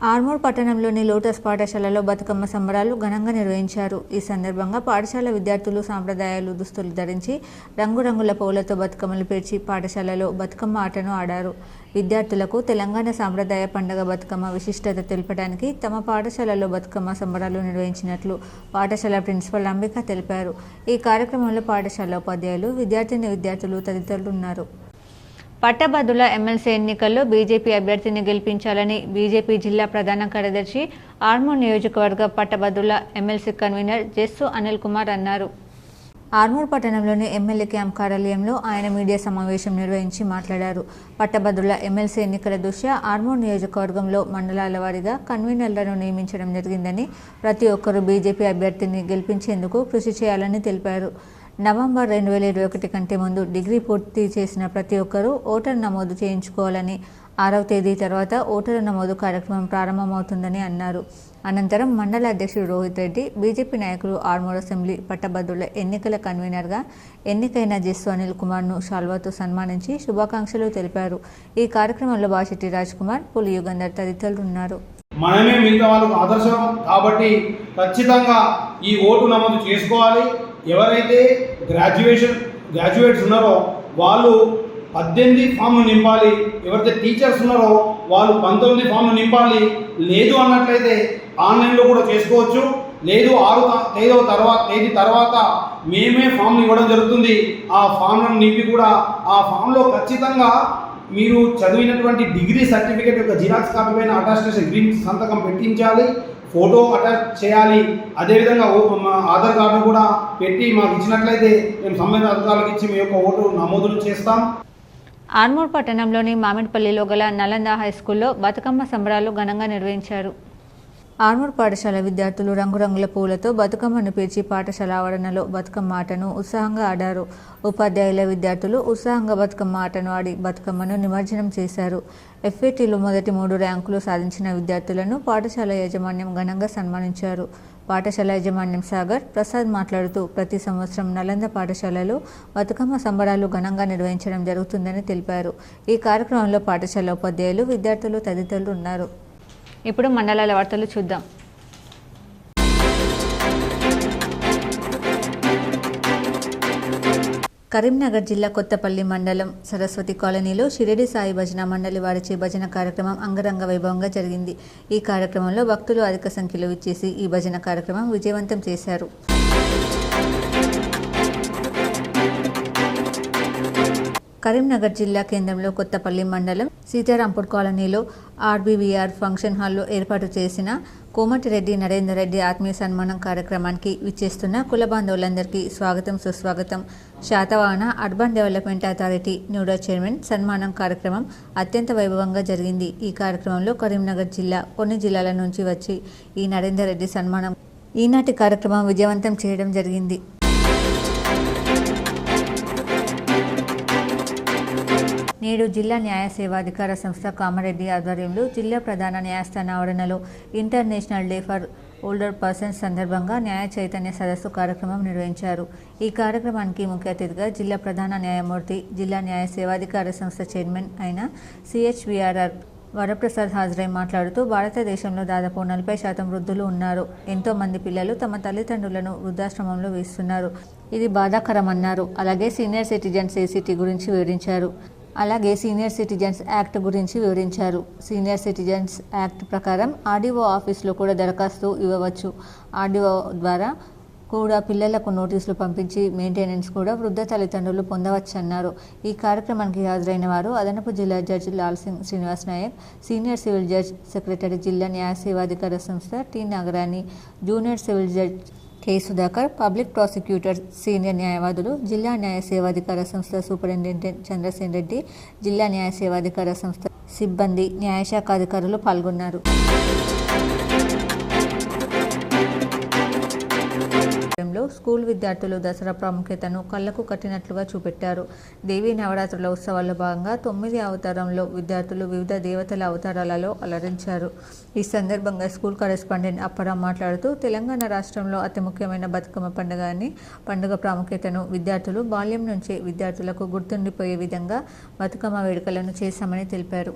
ఆర్మూర్ పట్టణంలోని లోటస్ పాఠశాలలో బతుకమ్మ సంబరాలు ఘనంగా నిర్వహించారు. ఈ సందర్భంగా పాఠశాల విద్యార్థులు సాంప్రదాయాలు దుస్తులు ధరించి రంగురంగుల పూలతో బతుకమ్మలు పేర్చి పాఠశాలలో బతుకమ్మ ఆటను ఆడారు. విద్యార్థులకు తెలంగాణ సాంప్రదాయ పండుగ బతుకమ్మ విశిష్టత తెలపడానికి తమ పాఠశాలలో బతుకమ్మ సంబరాలు నిర్వహించినట్లు పాఠశాల ప్రిన్సిపల్ అంబిక తెలిపారు. ఈ కార్యక్రమంలో పాఠశాల ఉపాధ్యాయులు, విద్యార్థులు తదితరులు ఉన్నారు. పట్టభద్రుల ఎమ్మెల్సీ ఎన్నికల్లో బీజేపీ అభ్యర్థిని గెలిపించాలని బీజేపీ జిల్లా ప్రధాన కార్యదర్శి, ఆర్మూర్ నియోజకవర్గ పట్టభద్రుల ఎమ్మెల్సీ కన్వీనర్ జెస్సు అనిల్ కుమార్ అన్నారు. ఆర్మూర్ పట్టణంలోని ఎమ్మెల్యే క్యాంప్ కార్యాలయంలో ఆయన మీడియా సమావేశం నిర్వహించి మాట్లాడారు. పట్టభద్రుల ఎమ్మెల్సీ ఎన్నికల దృష్ట్యా ఆర్మూర్ నియోజకవర్గంలో మండలాల వారీగా కన్వీనర్లను నియమించడం జరిగిందని, ప్రతి ఒక్కరూ బీజేపీ అభ్యర్థిని గెలిపించేందుకు కృషి చేయాలని తెలిపారు. నవంబర్ 2021 కంటే ముందు డిగ్రీ పూర్తి చేసిన ప్రతి ఒక్కరూ ఓటర్ నమోదు చేయించుకోవాలని, 6వ తేదీ తర్వాత ఓటరు నమోదు కార్యక్రమం ప్రారంభమవుతుందని అన్నారు. అనంతరం మండల అధ్యక్షుడు రోహిత్ రెడ్డి, బీజేపీ నాయకులు ఆర్మూర్ అసెంబ్లీ పట్టభద్రుల ఎన్నికల కన్వీనర్గా ఎన్నికైన జెస్సు అనిల్ కుమార్ను షాల్వాతో సన్మానించి శుభాకాంక్షలు తెలిపారు. ఈ కార్యక్రమంలో బాషెట్టి రాజ్ కుమార్, పులి యుగంధర్ తదితరులు ఉన్నారు. మనమే మిగతా వాళ్ళకు ఆదర్శం కాబట్టి ఖచ్చితంగా ఈ ఓటు నమోదు చేసుకోవాలి. ఎవరైతే గ్రాడ్యుయేట్స్ ఉన్నారో వాళ్ళు 18 ఫామ్ను నింపాలి. ఎవరైతే టీచర్స్ ఉన్నారో వాళ్ళు 19 ఫామ్ను నింపాలి. లేదు అన్నట్లయితే ఆన్లైన్లో కూడా చేసుకోవచ్చు. లేదు 6వ తేదీ తర్వాత మేమే ఫామ్లు ఇవ్వడం జరుగుతుంది. ఆ ఫామ్లను నింపి కూడా ఆ ఫామ్లో ఖచ్చితంగా మీరు చదివినటువంటి డిగ్రీ సర్టిఫికేట్ యొక్క జిరాక్స్ కాపీ పైన అటాస్టేషన్ అగ్రీమెంట్ సంతకం పెట్టించాలి, ఫోటో అటాచ్ చేయాలి. అదేవిధంగా ఆధార్ కార్డు కూడా పెట్టి మాకు ఇచ్చినట్లయితే మేము సంబంధిత అధికారులకు ఇచ్చి మీ యొక్క ఓటు నమోదులు చేస్తాం. ఆర్మూర్ పట్టణంలోని మామిడిపల్లిలో గల నలంద హై స్కూల్లో బతుకమ్మ సంబరాలు ఘనంగా నిర్వహించారు. ఆర్మూర్ పాఠశాల విద్యార్థులు రంగురంగుల పూలతో బతుకమ్మను పేర్చి పాఠశాల ఆవరణలో బతుకమ్మ ఆటను ఉత్సాహంగా ఆడారు. ఉపాధ్యాయుల విద్యార్థులు ఉత్సాహంగా బతుకమ్మ ఆటను ఆడి బతుకమ్మను నిమజ్జనం చేశారు. FATలో మొదటి 3 ర్యాంకులు సాధించిన విద్యార్థులను పాఠశాల యాజమాన్యం ఘనంగా సన్మానించారు. పాఠశాల యాజమాన్యం సాగర్ ప్రసాద్ మాట్లాడుతూ ప్రతి సంవత్సరం నలంద పాఠశాలలో బతుకమ్మ సంబరాలు ఘనంగా నిర్వహించడం జరుగుతుందని తెలిపారు. ఈ కార్యక్రమంలో పాఠశాల ఉపాధ్యాయులు, విద్యార్థులు తదితరులు ఉన్నారు. ఇప్పుడు మండలాల వార్తలు చూద్దాం. కరీంనగర్ జిల్లా కొత్తపల్లి మండలం సరస్వతి కాలనీలో షిరిడి సాయి భజన మండలి వారిచే భజన కార్యక్రమం అంగరంగ వైభవంగా జరిగింది. ఈ కార్యక్రమంలో భక్తులు అధిక సంఖ్యలో విచ్చేసి ఈ భజన కార్యక్రమం విజయవంతం చేశారు. కరీంనగర్ జిల్లా కేంద్రంలో కొత్తపల్లి మండలం సీతారాంపూర్ కాలనీలో RBVR ఫంక్షన్ హాల్లో ఏర్పాటు చేసిన కోమటిరెడ్డి నరేందర్ రెడ్డి ఆత్మీయ సన్మానం కార్యక్రమానికి విచ్చేస్తున్న కుల బాంధవులందరికీ స్వాగతం సుస్వాగతం. శాతవాహన అర్బన్ డెవలప్మెంట్ అథారిటీ న్యూడా చైర్మన్ సన్మానం కార్యక్రమం అత్యంత వైభవంగా జరిగింది. ఈ కార్యక్రమంలో కరీంనగర్ జిల్లా కొన్ని జిల్లాల నుంచి వచ్చి ఈ నరేందర్ రెడ్డి సన్మానం ఈనాటి కార్యక్రమం విజయవంతం చేయడం జరిగింది. నేడు జిల్లా న్యాయ సేవాధికార సంస్థ కామారెడ్డి ఆధ్వర్యంలో జిల్లా ప్రధాన న్యాయస్థాన ఆవరణలో international day for older persons సందర్భంగా న్యాయ చైతన్య సదస్సు కార్యక్రమం నిర్వహించారు. ఈ కార్యక్రమానికి ముఖ్య అతిథిగా జిల్లా ప్రధాన న్యాయమూర్తి, జిల్లా న్యాయ సేవాధికార సంస్థ చైర్మన్ అయిన CHVRR వరప్రసాద్ హాజరై మాట్లాడుతూ భారతదేశంలో దాదాపు 40% వృద్ధులు ఉన్నారు. ఎంతో మంది పిల్లలు తమ తల్లిదండ్రులను వృద్ధాశ్రమంలో వేస్తున్నారు. ఇది బాధాకరమన్నారు. అలాగే సీనియర్ సిటిజన్స్ ACT గురించి వివరించారు. అలాగే సీనియర్ సిటిజన్స్ యాక్ట్ గురించి వివరించారు. సీనియర్ సిటిజన్స్ యాక్ట్ ప్రకారం RDO ఆఫీస్లో కూడా దరఖాస్తు ఇవ్వవచ్చు. RDO ద్వారా కూడా పిల్లలకు నోటీసులు పంపించి మెయింటెనెన్స్ కూడా వృద్ధ తల్లిదండ్రులు పొందవచ్చన్నారు. ఈ కార్యక్రమానికి హాజరైన వారు అదనపు జిల్లా judge Lal Singh Srinivas Naik, senior civil judge secretary జిల్లా న్యాయ సేవాధికార సంస్థ T Nagarani, junior civil judge K Sudhakar, public prosecutor, senior న్యాయవాదులు, జిల్లా న్యాయ సేవాధికార సంస్థ సూపరింటెండెంట్ చంద్రసేన్ రెడ్డి, జిల్లా న్యాయ సేవాధికార సంస్థ సిబ్బంది, న్యాయశాఖ అధికారులు పాల్గొన్నారు. స్కూల్ విద్యార్థులు దసరా ప్రాముఖ్యతను కళ్లకు కట్టినట్లుగా చూపెట్టారు. దేవీ నవరాత్రుల ఉత్సవాల్లో భాగంగా 9 అవతారంలో విద్యార్థులు వివిధ దేవతల అవతారాలలో అలరించారు. ఈ సందర్భంగా స్కూల్ కరెస్పాండెంట్ అప్పారావు మాట్లాడుతూ తెలంగాణ రాష్ట్రంలో అతి ముఖ్యమైన బతుకమ్మ పండుగ అని, పండుగ ప్రాముఖ్యతను విద్యార్థులు బాల్యం నుంచే విద్యార్థులకు గుర్తుండిపోయే విధంగా బతుకమ్మ వేడుకలను చేశామని తెలిపారు.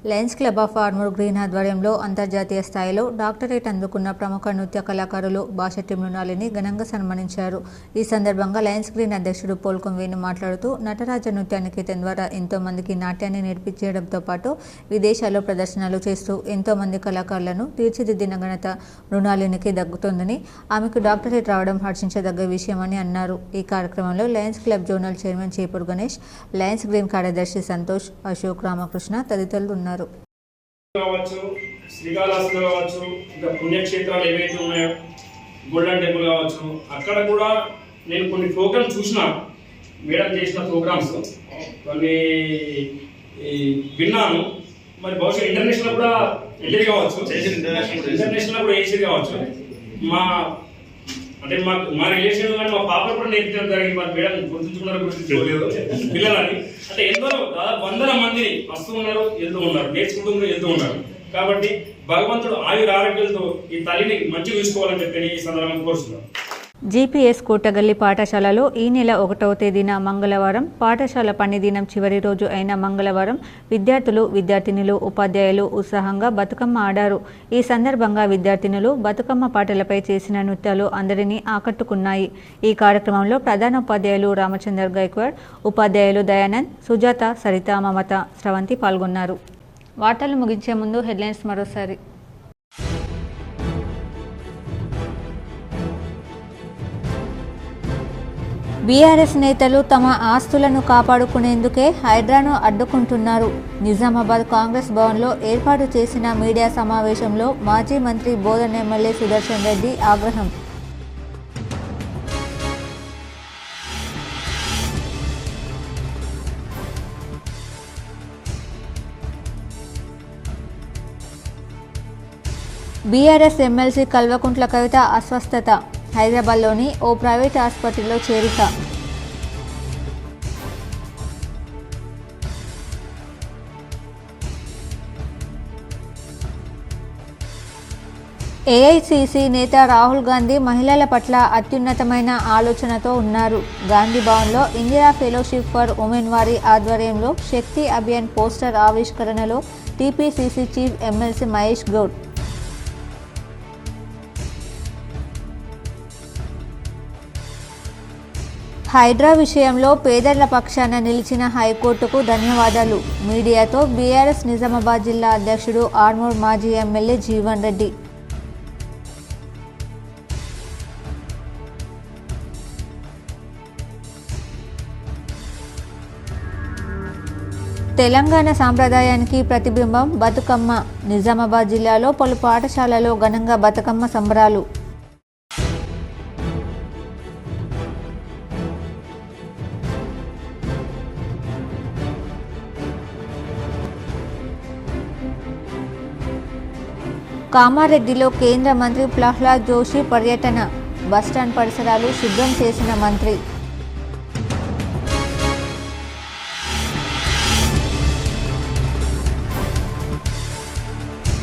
Lions club of Armoor green ఆధ్వర్యంలో అంతర్జాతీయ స్థాయిలో డాక్టరేట్ అందుకున్న ప్రముఖ నృత్య కళాకారులు బాషెట్టి మృణాలిని ఘనంగా సన్మానించారు. ఈ సందర్భంగా లయన్స్ గ్రీన్ అధ్యక్షుడు పోల్కొం వేణు మాట్లాడుతూ నటరాజ నృత్యానికేతన్ ద్వారా ఎంతో మందికి నాట్యాన్ని నేర్పించడంతో పాటు విదేశాల్లో ప్రదర్శనలు చేస్తూ ఎంతో మంది కళాకారులను తీర్చిదిద్దిన ఘనత మృణాలినికి దక్కుతుందని, ఆమెకు డాక్టరేట్ రావడం హర్షించదగ్గ విషయమని అన్నారు. ఈ కార్యక్రమంలో Lions club zonal chairman Chepur Ganesh, Lions green కార్యదర్శి సంతోష్, అశోక్, రామకృష్ణ తదితరులు ఉన్నారు. కావచ్చు, శ్రీకాళహస్తి కావచ్చు, ఇంకా పుణ్యక్షేత్రాలు ఏవైతే ఉన్నాయో, గోల్డెన్ టెంపుల్ కావచ్చు, అక్కడ కూడా నేను కొన్ని ప్రోగ్రామ్స్ చూసిన, మేడం చేసిన ప్రోగ్రామ్స్ కొన్ని విన్నాను. మరి బహుశా ఇంటర్నేషనల్ కూడా వెళ్ళేది కావచ్చు, ఇంటర్నేషనల్ కూడా వేసేది కావచ్చు. మా రిలేషన్ కానీ మా పాపలు కూడా నేర్పించడం జరిగింది. మరి మేడం గుర్తుంచుకున్నారో గుర్తించుకోలేదు పిల్లలని. అంటే ఎంతో దాదాపు 100 మందిని వస్తూ ఉన్నారు, వెళ్తూ ఉన్నారు, నేర్చుకుంటూ వెళ్తూ ఉన్నారు. కాబట్టి భగవంతుడు ఆయుర ఆరోగ్యాలతో ఈ తల్లిని మంచిగా చూసుకోవాలని చెప్పి ఈ సందర్భంగా కోరుతున్నాను. GPS కోటగల్లి పాఠశాలలో ఈ నెల 1వ తేదీన మంగళవారం పాఠశాల పనిదినం చివరి రోజు అయిన మంగళవారం విద్యార్థులు, విద్యార్థినులు, ఉపాధ్యాయులు ఉత్సాహంగా బతుకమ్మ ఆడారు. ఈ సందర్భంగా విద్యార్థినులు బతుకమ్మ పాటలపై చేసిన నృత్యాలు అందరినీ ఆకట్టుకున్నాయి. ఈ కార్యక్రమంలో ప్రధాన ఉపాధ్యాయులు రామచందర్ గైక్వాడ్, ఉపాధ్యాయులు దయానంద్, సుజాత, సరిత, మమత, స్రవంతి పాల్గొన్నారు. వార్తలు ముగించే ముందు హెడ్లైన్స్ మరోసారి. బీఆర్ఎస్ నేతలు తమ ఆస్తులను కాపాడుకునేందుకే హైడ్రాను అడ్డుకుంటున్నారు. నిజామాబాద్ కాంగ్రెస్ భవన్లో ఏర్పాటు చేసిన మీడియా సమావేశంలో మాజీ మంత్రి బోధన్ ఎమ్మెల్యే సుదర్శన్ రెడ్డి ఆగ్రహం. BRS MLC Kalvakuntla Kavitha అస్వస్థత. హైదరాబాద్లోని ఓ ప్రైవేట్ ఆసుపత్రిలో చేరిక. ఏఐసీసీ నేత రాహుల్ గాంధీ మహిళల పట్ల అత్యున్నతమైన ఆలోచనతో ఉన్నారు. గాంధీ భవన్లో ఇందిరా ఫెలోషిప్ ఫర్ ఉమెన్ వారి ఆధ్వర్యంలో శక్తి అభియాన్ పోస్టర్ ఆవిష్కరణలో TPCC chief MLC Mahesh Goud. HYDRAA విషయంలో పేదల పక్షాన నిలిచిన హైకోర్టుకు ధన్యవాదాలు. మీడియాతో బీఆర్ఎస్ నిజామాబాద్ జిల్లా అధ్యక్షుడు ఆర్మూర్ మాజీ ఎమ్మెల్యే జీవన్ రెడ్డి. తెలంగాణ సాంప్రదాయానికి ప్రతిబింబం బతుకమ్మ. నిజామాబాద్ జిల్లాలో పలు పాఠశాలలో ఘనంగా బతుకమ్మ సంబరాలు. కామారెడ్డిలో కేంద్ర మంత్రి ప్రహ్లాద్ జోషి పర్యటన. బస్టాండ్ పరిసరాలు శుభ్రం చేసిన మంత్రి.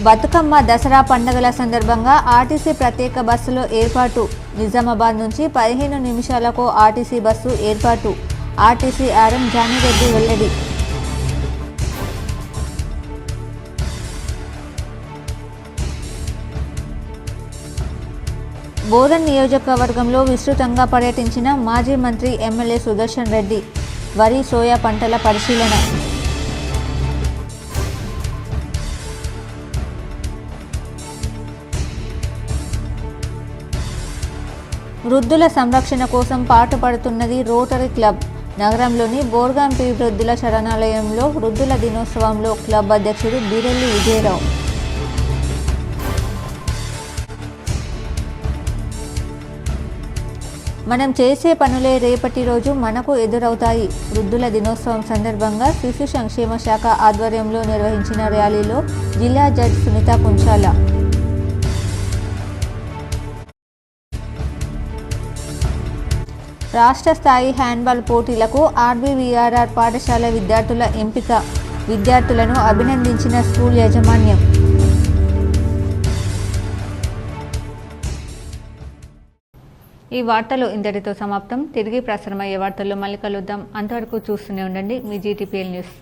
బతుకమ్మ దసరా పండుగల సందర్భంగా ఆర్టీసీ ప్రత్యేక బస్సులో ఏర్పాటు. నిజామాబాద్ నుంచి 15 నిమిషాలకు ఆర్టీసీ బస్సు ఏర్పాటు. ఆర్టీసీ ఆర్ఎం జానిరెడ్డి వెల్లడి. బోధన్ నియోజకవర్గంలో విస్తృతంగా పర్యటించిన మాజీ మంత్రి ఎమ్మెల్యే సుదర్శన్ రెడ్డి. వరి సోయా పంటల పరిశీలన. వృద్ధుల సంరక్షణ కోసం పాటుపడుతున్నది రోటరీ క్లబ్. నగరంలోని బోర్గాంపి వృద్ధుల శరణాలయంలో వృద్ధుల దినోత్సవంలో క్లబ్ అధ్యక్షుడు బీరెల్లి విజయరావు. మనం చేసే పనులే రేపటి రోజు మనకు ఎదురవుతాయి. వృద్ధుల దినోత్సవం సందర్భంగా శిశు సంక్షేమ శాఖ ఆధ్వర్యంలో నిర్వహించిన ర్యాలీలో జిల్లా జడ్జి సునీత కుంచాల. రాష్ట్ర స్థాయి హ్యాండ్బాల్ పోటీలకు ఆర్బీవీఆర్ఆర్ పాఠశాల విద్యార్థుల ఎంపిక. విద్యార్థులను అభినందించిన స్కూల్ యాజమాన్యం. ఈ వార్తలు ఇంతటితో సమాప్తం. తిరిగి ప్రసారమయ్యే వార్తల్లో మళ్ళీ కలుద్దాం. అంతవరకు చూస్తూనే ఉండండి మీ జీటీపీఎల్ న్యూస్.